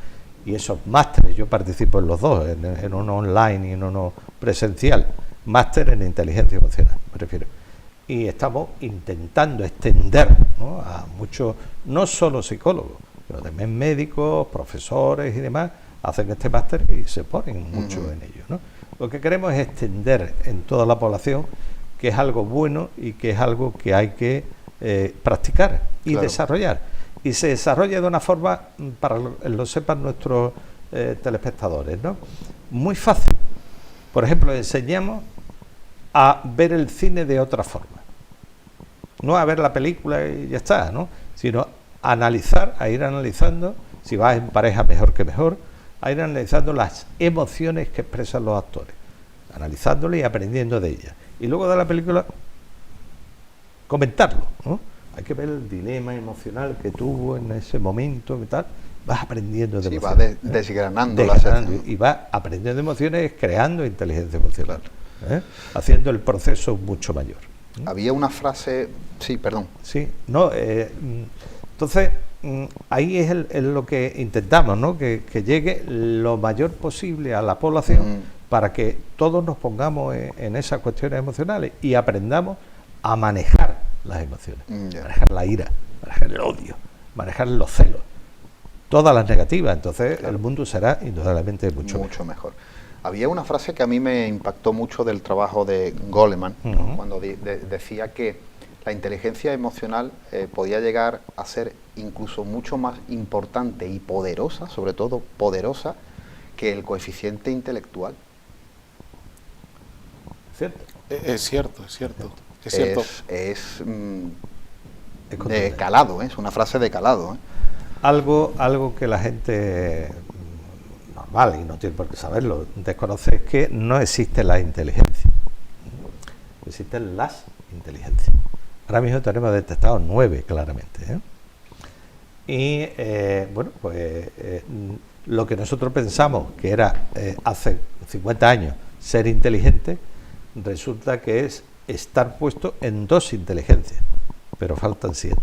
y esos másteres, yo participo en los dos, en uno online y en uno presencial, máster en inteligencia emocional, me refiero. Y estamos intentando extender, ¿no?, a muchos, no solo psicólogos, pero también médicos, profesores y demás, hacen este máster y se ponen mucho en ello, ¿no? Lo que queremos es extender en toda la población, que es algo bueno y que es algo que hay que practicar y desarrollar. Y se desarrolla de una forma, para que lo sepan nuestros telespectadores, ¿no?, muy fácil. Por ejemplo, enseñamos a ver el cine de otra forma. No a ver la película y ya está, ¿no?, sino a analizar, a ir analizando, si vas en pareja mejor que mejor, a ir analizando las emociones que expresan los actores, analizándolas y aprendiendo de ellas. Y luego de la película, comentarlo, ¿no? Hay que ver el dilema emocional que tuvo en ese momento y tal. Vas aprendiendo de emociones. Va desgranando y vas aprendiendo de emociones, creando inteligencia emocional, haciendo el proceso mucho mayor. Había una frase, sí, perdón. Sí, no, entonces ahí es lo que intentamos, ¿no?, que llegue lo mayor posible a la población para que todos nos pongamos en esas cuestiones emocionales y aprendamos a manejar las emociones, manejar la ira, manejar el odio, manejar los celos, todas las negativas. Entonces el mundo será indudablemente mucho mejor. Había una frase que a mí me impactó mucho del trabajo de Goleman, ¿no?, cuando decía que la inteligencia emocional podía llegar a ser incluso mucho más importante y poderosa, sobre todo poderosa, que el coeficiente intelectual. ¿Cierto? Es cierto, es cierto. Es cierto. Es de calado, es una frase de calado. Algo que la gente normal, y no tiene por qué saberlo, desconoce, es que no existe la inteligencia. Existen las inteligencias. Ahora mismo tenemos detectados 9 claramente. Y bueno, pues lo que nosotros pensamos que era hace 50 años ser inteligente, resulta que es estar puesto en 2 inteligencias, pero faltan 7.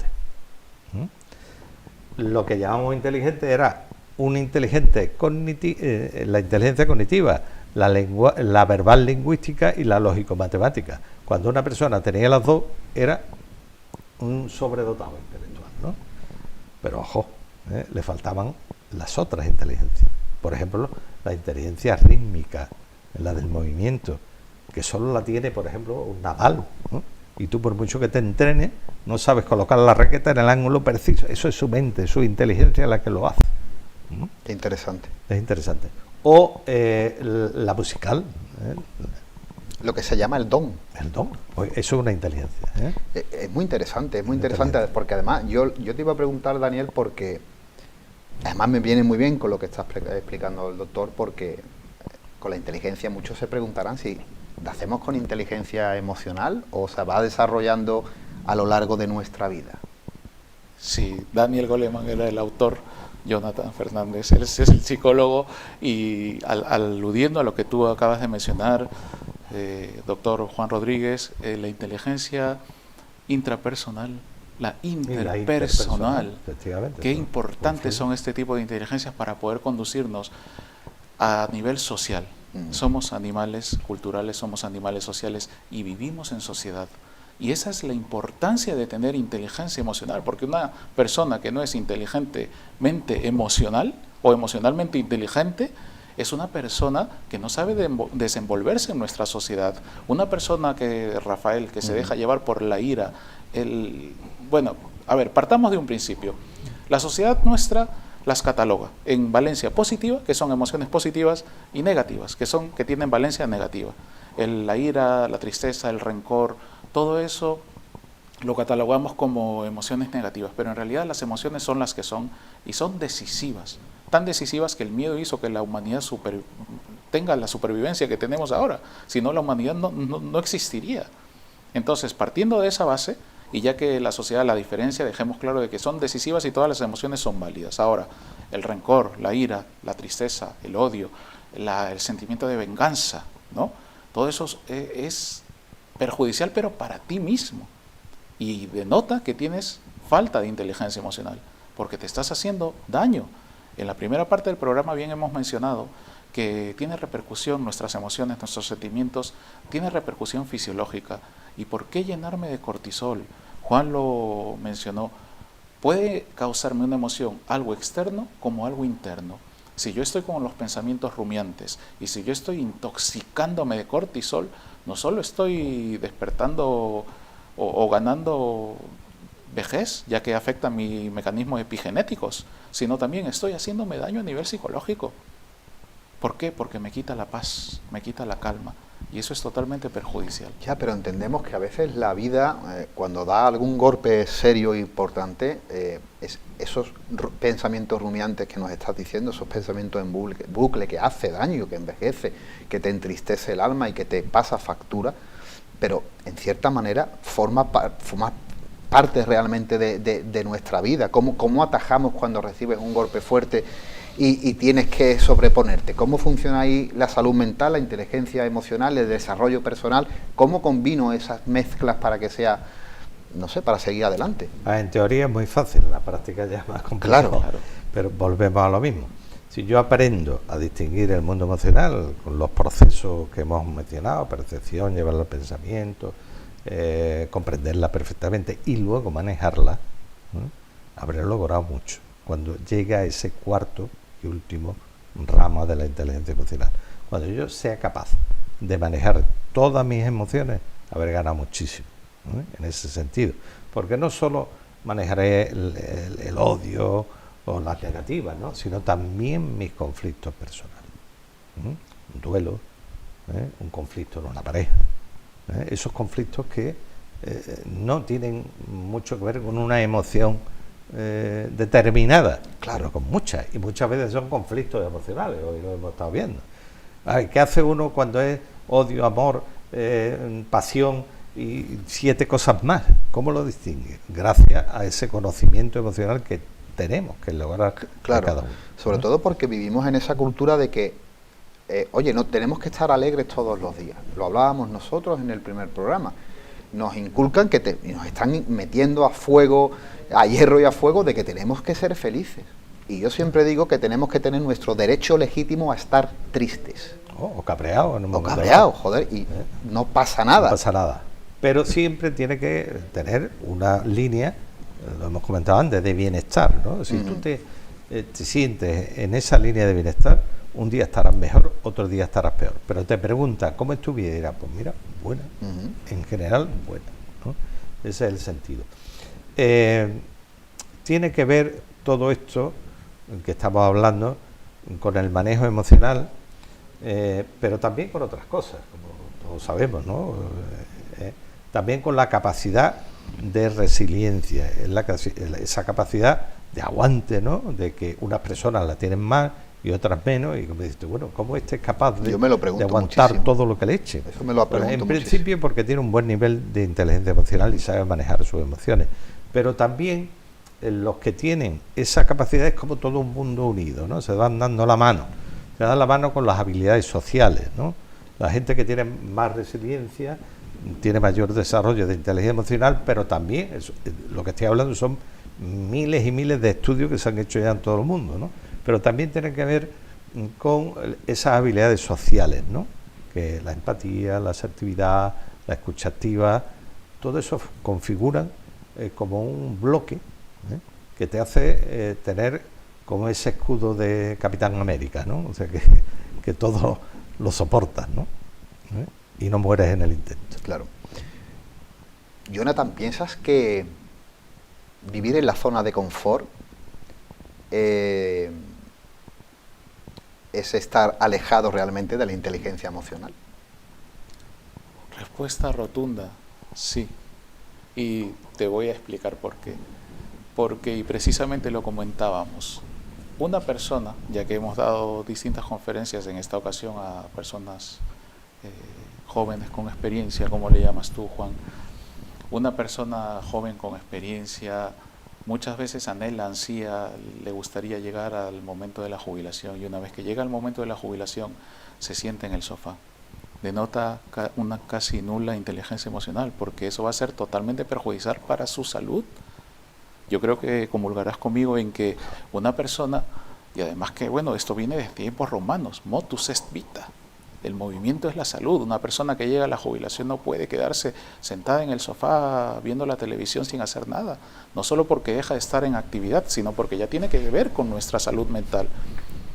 Lo que llamamos inteligente era un inteligente la inteligencia cognitiva, la verbal lingüística y la lógico-matemática. Cuando una persona tenía las 2, era un sobredotado intelectual, ¿no? Pero ojo, le faltaban las otras inteligencias. Por ejemplo, la inteligencia rítmica, la del movimiento, que solo la tiene, por ejemplo, un Nadal, ¿no? Y tú, por mucho que te entrenes, no sabes colocar la raqueta en el ángulo preciso. Eso es su mente, su inteligencia la que lo hace. Qué interesante. Es interesante. O la musical. Lo que se llama el don. El don. Pues eso es una inteligencia. Es muy interesante, porque además yo te iba a preguntar, Daniel, porque además me viene muy bien con lo que está explicando el doctor, porque con la inteligencia muchos se preguntarán si ¿la hacemos con inteligencia emocional o se va desarrollando a lo largo de nuestra vida? Sí, Daniel Goleman era el autor, Jonathan Fernández, él es el psicólogo, y aludiendo a lo que tú acabas de mencionar, doctor Juan Rodríguez, la inteligencia intrapersonal, la interpersonal, qué importantes son este tipo de inteligencias para poder conducirnos a nivel social. Somos animales culturales, somos animales sociales y vivimos en sociedad. Y esa es la importancia de tener inteligencia emocional, porque una persona que no es inteligentemente emocional o emocionalmente inteligente es una persona que no sabe desenvolverse en nuestra sociedad. Una persona que, Rafael, que se deja llevar por la ira. Bueno, a ver, partamos de un principio. La sociedad nuestra las cataloga en valencia positiva, que son emociones positivas, y negativas, que tienen valencia negativa. La ira, la tristeza, el rencor, todo eso lo catalogamos como emociones negativas, pero en realidad las emociones son las que son, y son decisivas, tan decisivas que el miedo hizo que la humanidad tenga la supervivencia que tenemos ahora, si no la humanidad no existiría. Entonces, partiendo de esa base, y ya que la sociedad la diferencia, dejemos claro de que son decisivas y todas las emociones son válidas. Ahora, el rencor, la ira, la tristeza, el odio, el sentimiento de venganza, ¿no? Todo eso es perjudicial, pero para ti mismo. Y denota que tienes falta de inteligencia emocional, porque te estás haciendo daño. En la primera parte del programa bien hemos mencionado que tiene repercusión nuestras emociones, nuestros sentimientos, tiene repercusión fisiológica. ¿Y por qué llenarme de cortisol? Juan lo mencionó. Puede causarme una emoción, algo externo como algo interno. Si yo estoy con los pensamientos rumiantes y si yo estoy intoxicándome de cortisol, no solo estoy despertando o ganando vejez, ya que afecta mis mecanismos epigenéticos, sino también estoy haciéndome daño a nivel psicológico. ¿Por qué? Porque me quita la paz, me quita la calma, y eso es totalmente perjudicial. Ya, pero entendemos que a veces la vida, cuando da algún golpe serio e importante, esos pensamientos rumiantes que nos estás diciendo, esos pensamientos en bucle que hace daño, que envejece, que te entristece el alma y que te pasa factura, pero en cierta manera forma parte realmente de nuestra vida. ¿Cómo atajamos cuando recibes un golpe fuerte y tienes que sobreponerte? ¿Cómo funciona ahí la salud mental, la inteligencia emocional, el desarrollo personal? ¿Cómo combino esas mezclas para que sea, no sé, para seguir adelante? En teoría es muy fácil, en la práctica ya es más complicado. Claro. Pero volvemos a lo mismo. Si yo aprendo a distinguir el mundo emocional con los procesos que hemos mencionado, percepción, llevarla al pensamiento, comprenderla perfectamente y luego manejarla, habré logrado mucho cuando llega a ese cuarto y último rama de la inteligencia emocional. Cuando yo sea capaz de manejar todas mis emociones, habré ganado muchísimo, en ese sentido, porque no solo manejaré el odio o las negativas, ¿no?, sino también mis conflictos personales, un duelo, un conflicto en una pareja, esos conflictos que no tienen mucho que ver con una emoción determinada, claro, pero con muchas, y muchas veces son conflictos emocionales, hoy lo hemos estado viendo. ¿Qué hace uno cuando es odio, amor, pasión y 7 cosas más? ¿Cómo lo distingue? Gracias a ese conocimiento emocional que tenemos que lograr, claro, cada uno. Sobre todo porque vivimos en esa cultura de que oye, no tenemos que estar alegres todos los días. Lo hablábamos nosotros en el primer programa. Nos inculcan y nos están metiendo a fuego, a hierro y a fuego, de que tenemos que ser felices. Y yo siempre digo que tenemos que tener nuestro derecho legítimo a estar tristes. O cabreados. O cabreados, joder, y no pasa nada. No pasa nada. Pero siempre tiene que tener una línea, lo hemos comentado antes, de bienestar, ¿no? Si tú te sientes en esa línea de bienestar, un día estarás mejor, otro día estarás peor. Pero te pregunta, ¿cómo es tu vida? Y dirás, pues mira, buena. En general, buena, ¿no? Ese es el sentido. Tiene que ver todo esto que estamos hablando con el manejo emocional, pero también con otras cosas, como todos sabemos, ¿no? También con la capacidad de resiliencia, esa capacidad de aguante, ¿no?, de que unas personas la tienen más y otras menos, y como dices, bueno, ¿cómo este es capaz de aguantar muchísimo todo lo que le eche? Eso me lo pregunto en principio porque tiene un buen nivel de inteligencia emocional y sabe manejar sus emociones, pero también los que tienen esa capacidad es como todo un mundo unido, ¿no? Se van dando la mano, se dan la mano con las habilidades sociales, ¿no? La gente que tiene más resiliencia tiene mayor desarrollo de inteligencia emocional, pero también, lo que estoy hablando son miles y miles de estudios que se han hecho ya en todo el mundo, ¿no? Pero también tiene que ver con esas habilidades sociales, ¿no?, que la empatía, la asertividad, la escucha activa, todo eso configuran como un bloque que te hace tener como ese escudo de Capitán América, ¿no? O sea, que todo lo soportas, ¿no? Y no mueres en el intento. Claro. Jonathan, ¿piensas que vivir en la zona de confort es estar alejado realmente de la inteligencia emocional? Respuesta rotunda, sí. Y te voy a explicar por qué. Porque, y precisamente lo comentábamos, una persona, ya que hemos dado distintas conferencias en esta ocasión a personas jóvenes con experiencia, como le llamas tú, Juan, una persona joven con experiencia muchas veces anhela, ansía, le gustaría llegar al momento de la jubilación, y una vez que llega el momento de la jubilación se sienta en el sofá. Denota una casi nula inteligencia emocional, porque eso va a ser totalmente perjudicial para su salud. Yo creo que comulgarás conmigo en que una persona, y además que, bueno, esto viene de tiempos romanos, motus est vita, el movimiento es la salud. Una persona que llega a la jubilación no puede quedarse sentada en el sofá viendo la televisión sin hacer nada, no solo porque deja de estar en actividad, sino porque ya tiene que ver con nuestra salud mental.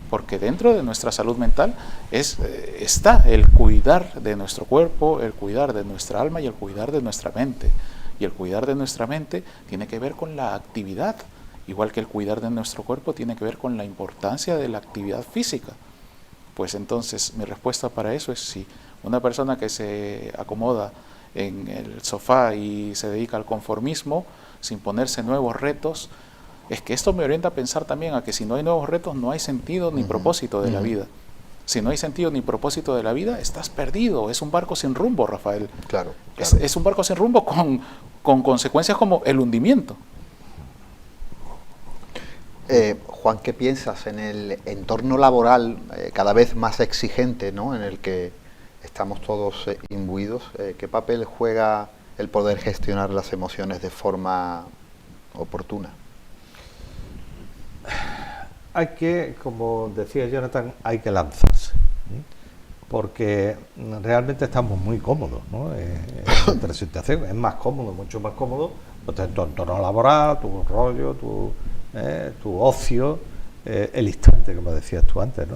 Porque dentro de nuestra salud mental está el cuidar de nuestro cuerpo, el cuidar de nuestra alma y el cuidar de nuestra mente. Y el cuidar de nuestra mente tiene que ver con la actividad, igual que el cuidar de nuestro cuerpo tiene que ver con la importancia de la actividad física. Pues entonces mi respuesta para eso es sí. Una persona que se acomoda en el sofá y se dedica al conformismo sin ponerse nuevos retos, es que esto me orienta a pensar también a que si no hay nuevos retos no hay sentido ni propósito de la vida. Si no hay sentido ni propósito de la vida, estás perdido. Es un barco sin rumbo, Rafael. Claro. Es un barco sin rumbo con consecuencias como el hundimiento. Juan, ¿qué piensas en el entorno laboral cada vez más exigente, ¿no?, en el que estamos todos imbuidos? ¿Qué papel juega el poder gestionar las emociones de forma oportuna? Hay que, como decía Jonathan, hay que lanzarse, porque realmente estamos muy cómodos, ¿no?, en nuestra situación. Es más cómodo, mucho más cómodo, pues, tu entorno laboral, tu rollo, tu ocio, el instante, como decías tú antes, ¿no?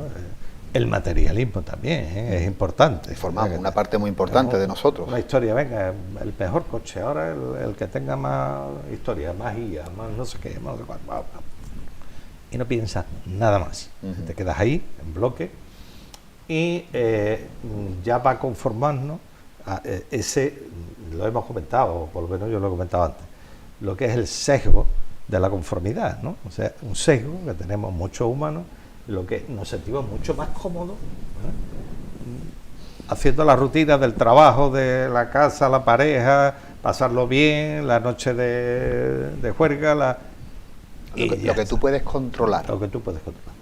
El materialismo también es importante. Formamos una parte muy importante de nosotros. Una historia, venga, el mejor coche, ahora el que tenga más historia, más IA, más no sé qué, más no sé cuál. Y no piensas nada más. Te quedas ahí, en bloque, y ya va a conformarnos a ese, lo hemos comentado, o por lo menos yo lo he comentado antes, lo que es el sesgo de la conformidad, ¿no? O sea, un sesgo que tenemos muchos humanos, lo que nos sentimos mucho más cómodos, haciendo la rutina del trabajo, de la casa, la pareja, pasarlo bien, la noche de juerga, lo que tú puedes controlar. Lo que tú puedes controlar.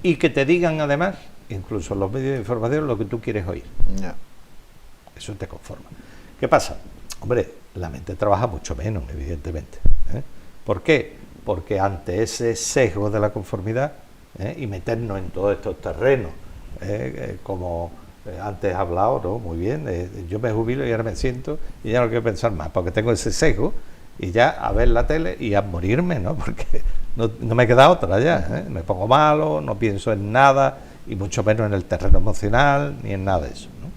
Y que te digan además, incluso en los medios de información, lo que tú quieres oír. Yeah. Eso te conforma. ¿Qué pasa? Hombre, la mente trabaja mucho menos, evidentemente. ¿Por qué? Porque ante ese sesgo de la conformidad y meternos en todos estos terrenos, como antes he hablado, ¿no? Muy bien, yo me jubilo y ahora me siento y ya no quiero pensar más, porque tengo ese sesgo y ya a ver la tele y a morirme, ¿no? Porque no me queda otra ya, me pongo malo, no pienso en nada y mucho menos en el terreno emocional ni en nada de eso, ¿no?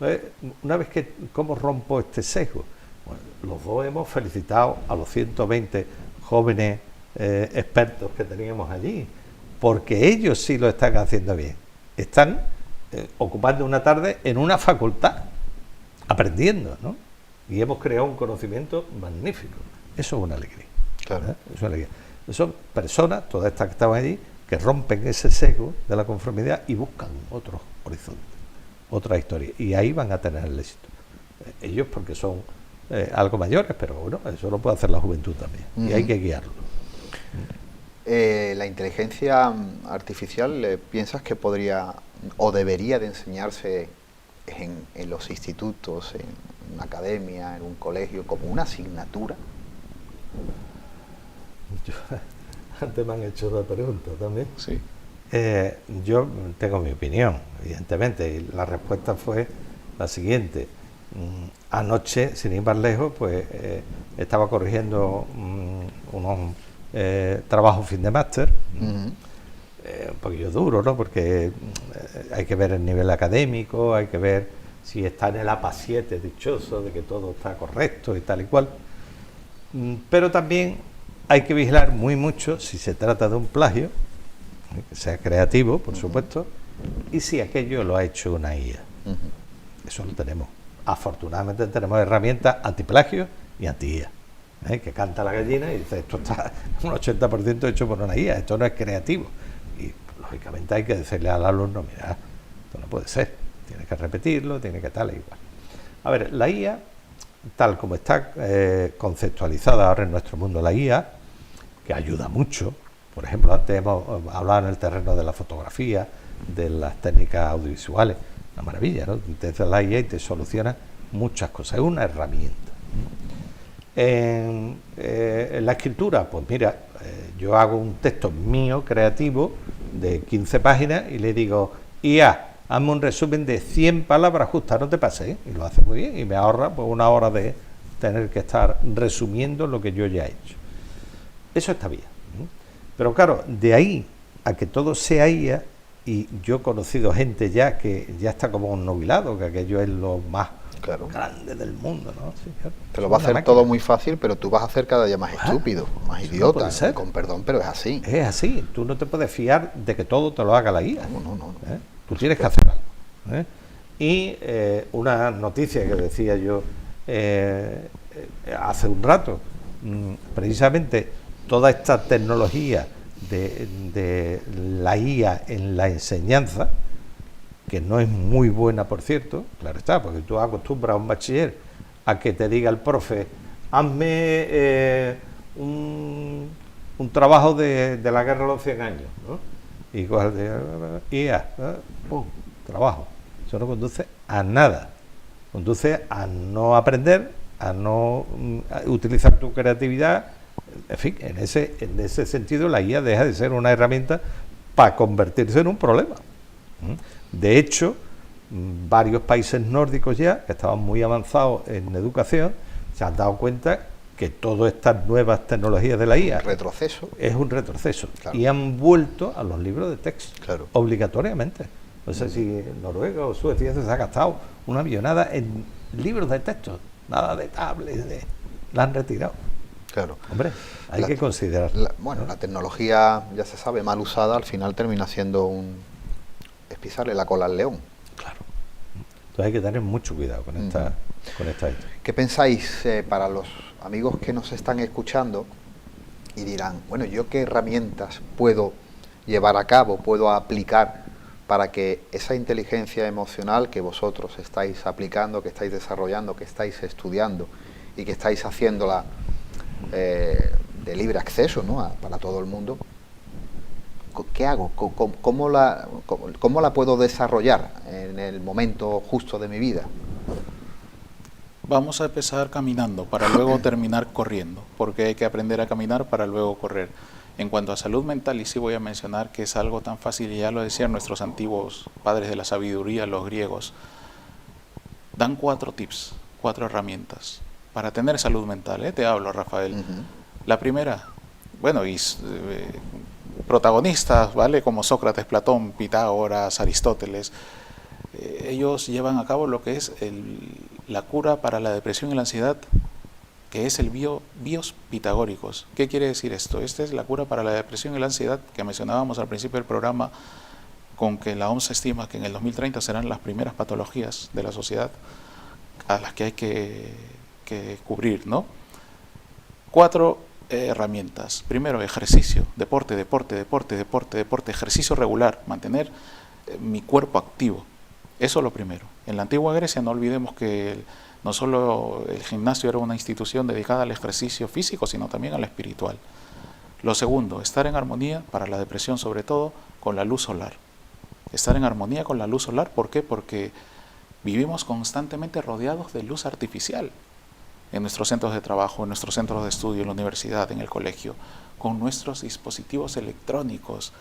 Entonces, una vez que, ¿cómo rompo este sesgo? Bueno, los dos hemos felicitado a los 120 jóvenes expertos que teníamos allí, porque ellos sí lo están haciendo bien. Están ocupando una tarde en una facultad, aprendiendo, ¿no? Y hemos creado un conocimiento magnífico. Eso es una alegría. Claro. Eso es una alegría. Son personas, todas estas que estaban allí, que rompen ese sesgo de la conformidad y buscan otros horizontes, otra historia. Y ahí van a tener el éxito. Ellos porque son algo mayores, pero bueno, eso lo puede hacer la juventud también. Y hay que guiarlo. La inteligencia artificial, ¿piensas que podría o debería de enseñarse en los institutos, en una academia, en un colegio, como una asignatura? Antes me han hecho otra pregunta también. Sí. Yo tengo mi opinión, evidentemente, y la respuesta fue la siguiente. Anoche, sin ir más lejos, pues estaba corrigiendo unos trabajo fin de máster. Un poquillo duro, ¿no? Porque hay que ver el nivel académico, hay que ver si está en el APA 7 dichoso, de que todo está correcto y tal y cual. Pero también hay que vigilar muy mucho si se trata de un plagio, que sea creativo, por supuesto, y si aquello lo ha hecho una IA. Eso lo tenemos. Afortunadamente tenemos herramientas antiplagio y anti-IA. Que canta la gallina y dice, esto está un 80% hecho por una IA, esto no es creativo. Y lógicamente hay que decirle al alumno, mira, esto no puede ser, tiene que repetirlo, tiene que tal y igual. A ver, la IA, tal como está conceptualizada ahora en nuestro mundo, la IA, que ayuda mucho, por ejemplo, antes hemos hablado en el terreno de la fotografía, de las técnicas audiovisuales, una maravilla, ¿no? Te hace la IA y te soluciona muchas cosas, es una herramienta. En la escritura, pues mira, yo hago un texto mío creativo de 15 páginas y le digo, IA, hazme un resumen de 100 palabras justas, no te pases, ¿eh? Y lo hace muy bien y me ahorra pues una hora de tener que estar resumiendo lo que yo ya he hecho. Eso está bien, ¿eh? Pero claro, de ahí a que todo sea IA, y yo he conocido gente ya que ya está como un nubilado, que aquello es lo más grande del mundo, ¿no? Sí, claro. Te lo va a hacer todo muy fácil, pero tú vas a hacer cada día más estúpido, más idiota, no con perdón, pero es así. Es así, tú no te puedes fiar de que todo te lo haga la IA. No. Tú tienes que hacer algo. Y una noticia que decía yo hace un rato, precisamente toda esta tecnología de la IA en la enseñanza, que no es muy buena, por cierto, claro está, porque tú acostumbras a un bachiller a que te diga el profe, hazme un trabajo de la guerra de los 100 años, ¿no? Y IA, ¡pum!, trabajo. Eso no conduce a nada, conduce a no aprender, a no utilizar tu creatividad. En fin, en ese sentido la IA deja de ser una herramienta para convertirse en un problema. De hecho, varios países nórdicos ya, que estaban muy avanzados en educación, se han dado cuenta que todas estas nuevas tecnologías de la IA es un retroceso. Claro. Y han vuelto a los libros de texto, obligatoriamente. No sé si Noruega o Suecia se ha gastado una millonada en libros de texto, nada de tablets, la han retirado. Claro. Hombre, hay que considerar. La tecnología, ya se sabe, mal usada, al final termina siendo es pisarle la cola al león. Claro. Entonces hay que tener mucho cuidado con esta historia. ¿Qué pensáis para los amigos que nos están escuchando y dirán, bueno, ¿yo qué herramientas puedo llevar a cabo, puedo aplicar para que esa inteligencia emocional que vosotros estáis aplicando, que estáis desarrollando, que estáis estudiando y que estáis haciéndola de libre acceso, ¿no?, para todo el mundo? ¿Qué hago? ¿Cómo la puedo desarrollar en el momento justo de mi vida? Vamos a empezar caminando para luego terminar corriendo, porque hay que aprender a caminar para luego correr. En cuanto a salud mental, y sí voy a mencionar que es algo tan fácil, y ya lo decían nuestros antiguos padres de la sabiduría, los griegos, dan 4 tips, 4 herramientas para tener salud mental. Te hablo, Rafael. La primera, protagonistas, ¿vale?, como Sócrates, Platón, Pitágoras, Aristóteles, ellos llevan a cabo lo que es la cura para la depresión y la ansiedad, que es el bios pitagóricos. ¿Qué quiere decir esto? Esta es la cura para la depresión y la ansiedad que mencionábamos al principio del programa, con que la OMS estima que en el 2030 serán las primeras patologías de la sociedad a las que hay que cubrir, ¿no? 4 herramientas. Primero, ejercicio, deporte, ejercicio regular, mantener mi cuerpo activo. Eso es lo primero. En la antigua Grecia, no olvidemos que no solo el gimnasio era una institución dedicada al ejercicio físico, sino también al espiritual. Lo segundo, estar en armonía, para la depresión sobre todo, con la luz solar. Estar en armonía con la luz solar, ¿por qué? Porque vivimos constantemente rodeados de luz artificial. En nuestros centros de trabajo, en nuestros centros de estudio, en la universidad, en el colegio, con nuestros dispositivos electrónicos.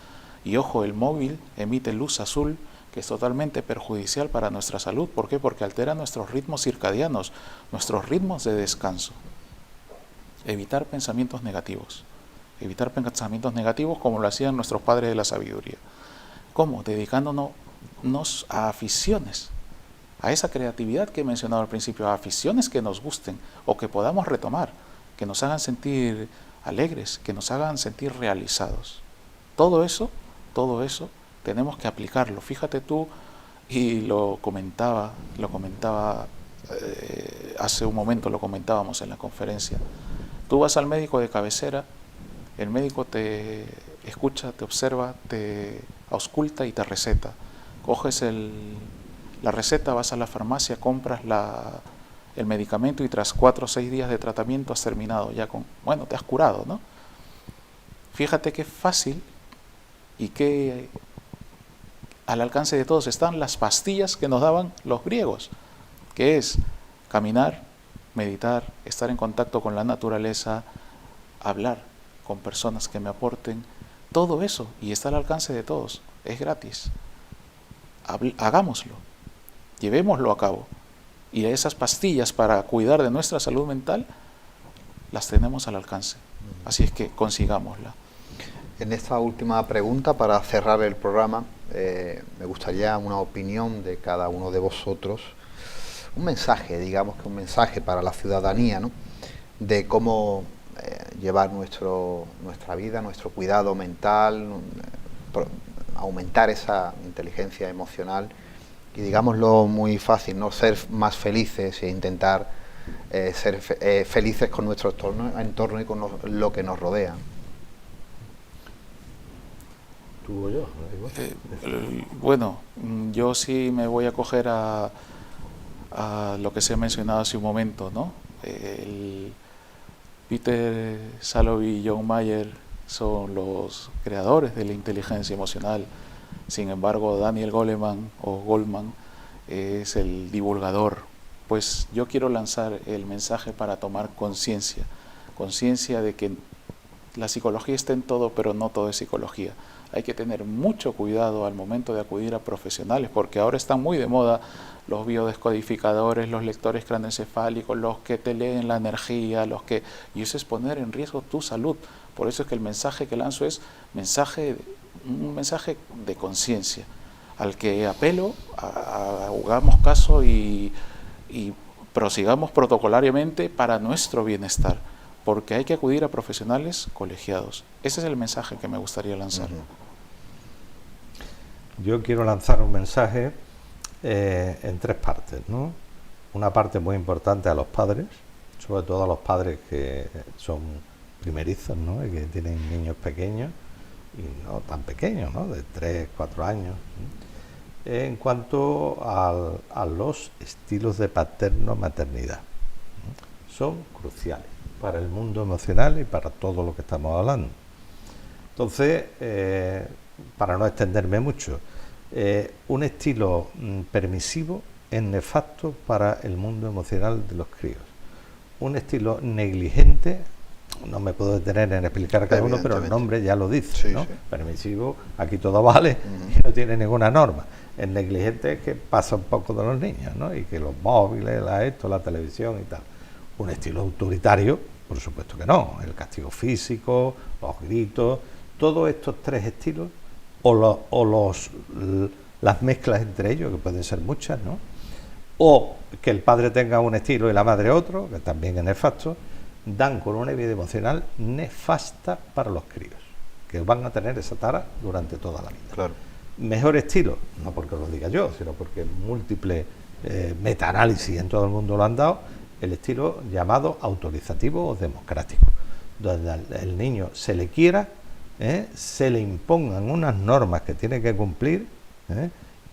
Y ojo, el móvil emite luz azul, que es totalmente perjudicial para nuestra salud. ¿Por qué? Porque altera nuestros ritmos circadianos, nuestros ritmos de descanso. Evitar pensamientos negativos. evitar pensamientos negativos como lo hacían nuestros padres de la sabiduría. ¿Cómo? Dedicándonos a aficiones, a esa creatividad que he mencionado al principio, a aficiones que nos gusten o que podamos retomar, que nos hagan sentir alegres, que nos hagan sentir realizados. Todo eso tenemos que aplicarlo. Fíjate tú, y lo comentaba hace un momento, lo comentábamos en la conferencia. Tú vas al médico de cabecera, el médico te escucha, te observa, te ausculta y te receta. Coges la receta, vas a la farmacia, compras el medicamento y tras 4 o 6 días de tratamiento has terminado ya te has curado, ¿no? Fíjate qué fácil y qué al alcance de todos están las pastillas que nos daban los griegos, que es caminar, meditar, estar en contacto con la naturaleza, hablar con personas que me aporten, todo eso, y está al alcance de todos, es gratis. Hagámoslo, llevémoslo a cabo, y esas pastillas para cuidar de nuestra salud mental las tenemos al alcance, así es que consigámosla. En esta última pregunta, para cerrar el programa, me gustaría una opinión de cada uno de vosotros, un mensaje, digamos que un mensaje para la ciudadanía, ¿no?, de cómo llevar nuestra vida, nuestro cuidado mental, aumentar esa inteligencia emocional y, digámoslo muy fácil, no ser más felices e intentar ser felices con nuestro entorno y con lo que nos rodea. ¿Tú o yo? Bueno, yo sí me voy a coger a lo que se ha mencionado hace un momento, ¿no? Peter Salovey y John Mayer son los creadores de la inteligencia emocional. Sin embargo, Daniel Goleman es el divulgador. Pues yo quiero lanzar el mensaje para tomar conciencia de que la psicología está en todo, pero no todo es psicología. Hay que tener mucho cuidado al momento de acudir a profesionales, porque ahora están muy de moda los biodescodificadores, los lectores craneoencefálicos, los que te leen la energía, y eso es poner en riesgo tu salud. Por eso es que el mensaje que lanzo es un mensaje de conciencia, al que apelo, hagamos caso y prosigamos protocolariamente para nuestro bienestar, porque hay que acudir a profesionales colegiados. Ese es el mensaje que me gustaría lanzar. Yo quiero lanzar un mensaje en 3 partes, ¿no? Una parte muy importante a los padres, sobre todo a los padres que son primerizos, ¿no?, y que tienen niños pequeños y no tan pequeños, ¿no?, de 3, 4 años, ¿no?, en cuanto a los estilos de paterno-maternidad, ¿no? Son cruciales para el mundo emocional y para todo lo que estamos hablando. Entonces, para no extenderme mucho, un estilo permisivo es nefasto para el mundo emocional de los críos. Un estilo negligente, no me puedo detener en explicar a cada uno, pero el nombre ya lo dice, ¿no? Sí. Permisivo, aquí todo vale y no tiene ninguna norma. El negligente es que pasa un poco de los niños, ¿no?, y que los móviles, la televisión y tal. Un estilo autoritario, por supuesto que no. El castigo físico, los gritos, todos estos 3 estilos, las mezclas entre ellos, que pueden ser muchas, ¿no?, o que el padre tenga un estilo y la madre otro, que también es nefasto, dan con una vida emocional nefasta para los críos, que van a tener esa tara durante toda la vida. Claro. Mejor estilo, no porque lo diga yo, sino porque múltiples metaanálisis en todo el mundo lo han dado, el estilo llamado autorizativo o democrático, donde al niño se le quiera, se le impongan unas normas que tiene que cumplir,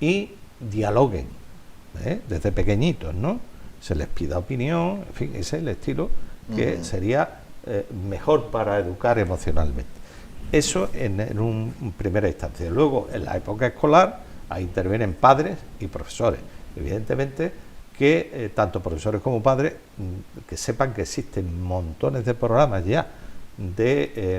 y dialoguen, desde pequeñitos, ¿no? Se les pida opinión, en fin, ese es el estilo que sería mejor para educar emocionalmente. Eso en un primera instancia. Luego, en la época escolar, ahí intervienen padres y profesores. Evidentemente que tanto profesores como padres que sepan que existen montones de programas ya,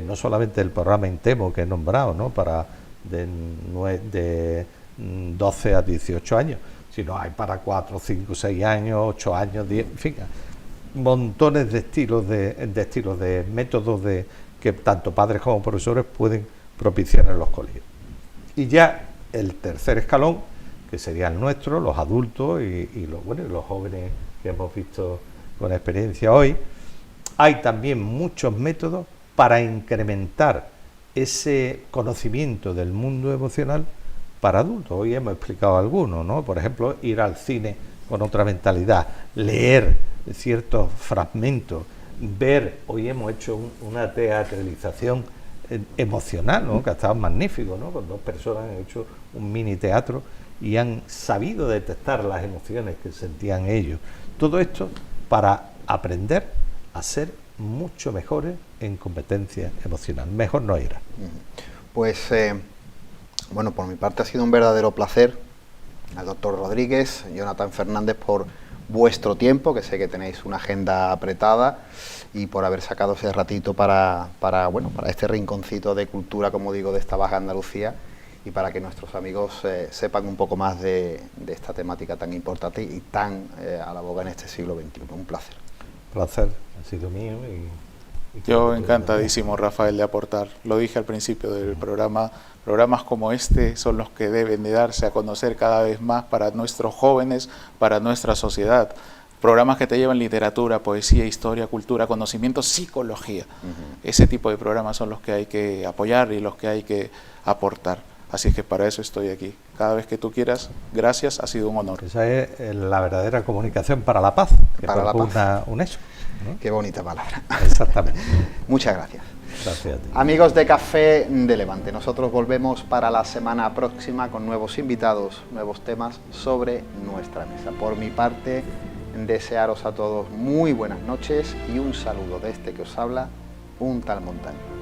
no solamente el programa Intemo que he nombrado, ¿no?, para de 12 a 18 años, sino hay para 4, 5, 6 años, 8 años, 10, en fin, montones de estilos de métodos que tanto padres como profesores pueden propiciar en los colegios. Y ya el tercer escalón, que sería el nuestro, los adultos y los jóvenes que hemos visto con experiencia hoy, hay también muchos métodos para incrementar ese conocimiento del mundo emocional para adultos. Hoy hemos explicado algunos, ¿no? Por ejemplo, ir al cine con otra mentalidad, leer ciertos fragmentos, ver, hoy hemos hecho una teatralización emocional, ¿no? Que ha estado magnífico, ¿no? Con 2 personas han hecho un mini teatro y han sabido detectar las emociones que sentían ellos. Todo esto para aprender a ser mucho mejores en competencia emocional. Mejor no irá. Pues, bueno, por mi parte ha sido un verdadero placer. Al doctor Rodríguez, Jonathan Fernández, por vuestro tiempo, que sé que tenéis una agenda apretada, y por haber sacado ese ratito para este rinconcito de cultura, como digo, de esta Baja Andalucía, y para que nuestros amigos sepan un poco más de esta temática tan importante y tan a la boga en este siglo XXI. Un placer. Placer, ha sido mío. Yo encantadísimo, Rafael, de aportar. Lo dije al principio del programa, programas como este son los que deben de darse a conocer cada vez más para nuestros jóvenes, para nuestra sociedad. Programas que te llevan literatura, poesía, historia, cultura, conocimiento, psicología. Ese tipo de programas son los que hay que apoyar y los que hay que aportar. Así es que para eso estoy aquí. Cada vez que tú quieras, gracias, ha sido un honor. Esa es la verdadera comunicación para la paz, que para la paz. UNESCO, ¿no? Qué bonita palabra. Exactamente. Muchas gracias. Gracias a ti. Amigos de Café de Levante, nosotros volvemos para la semana próxima con nuevos invitados, nuevos temas sobre nuestra mesa. Por mi parte, desearos a todos muy buenas noches y un saludo de este que os habla, un tal Montaño.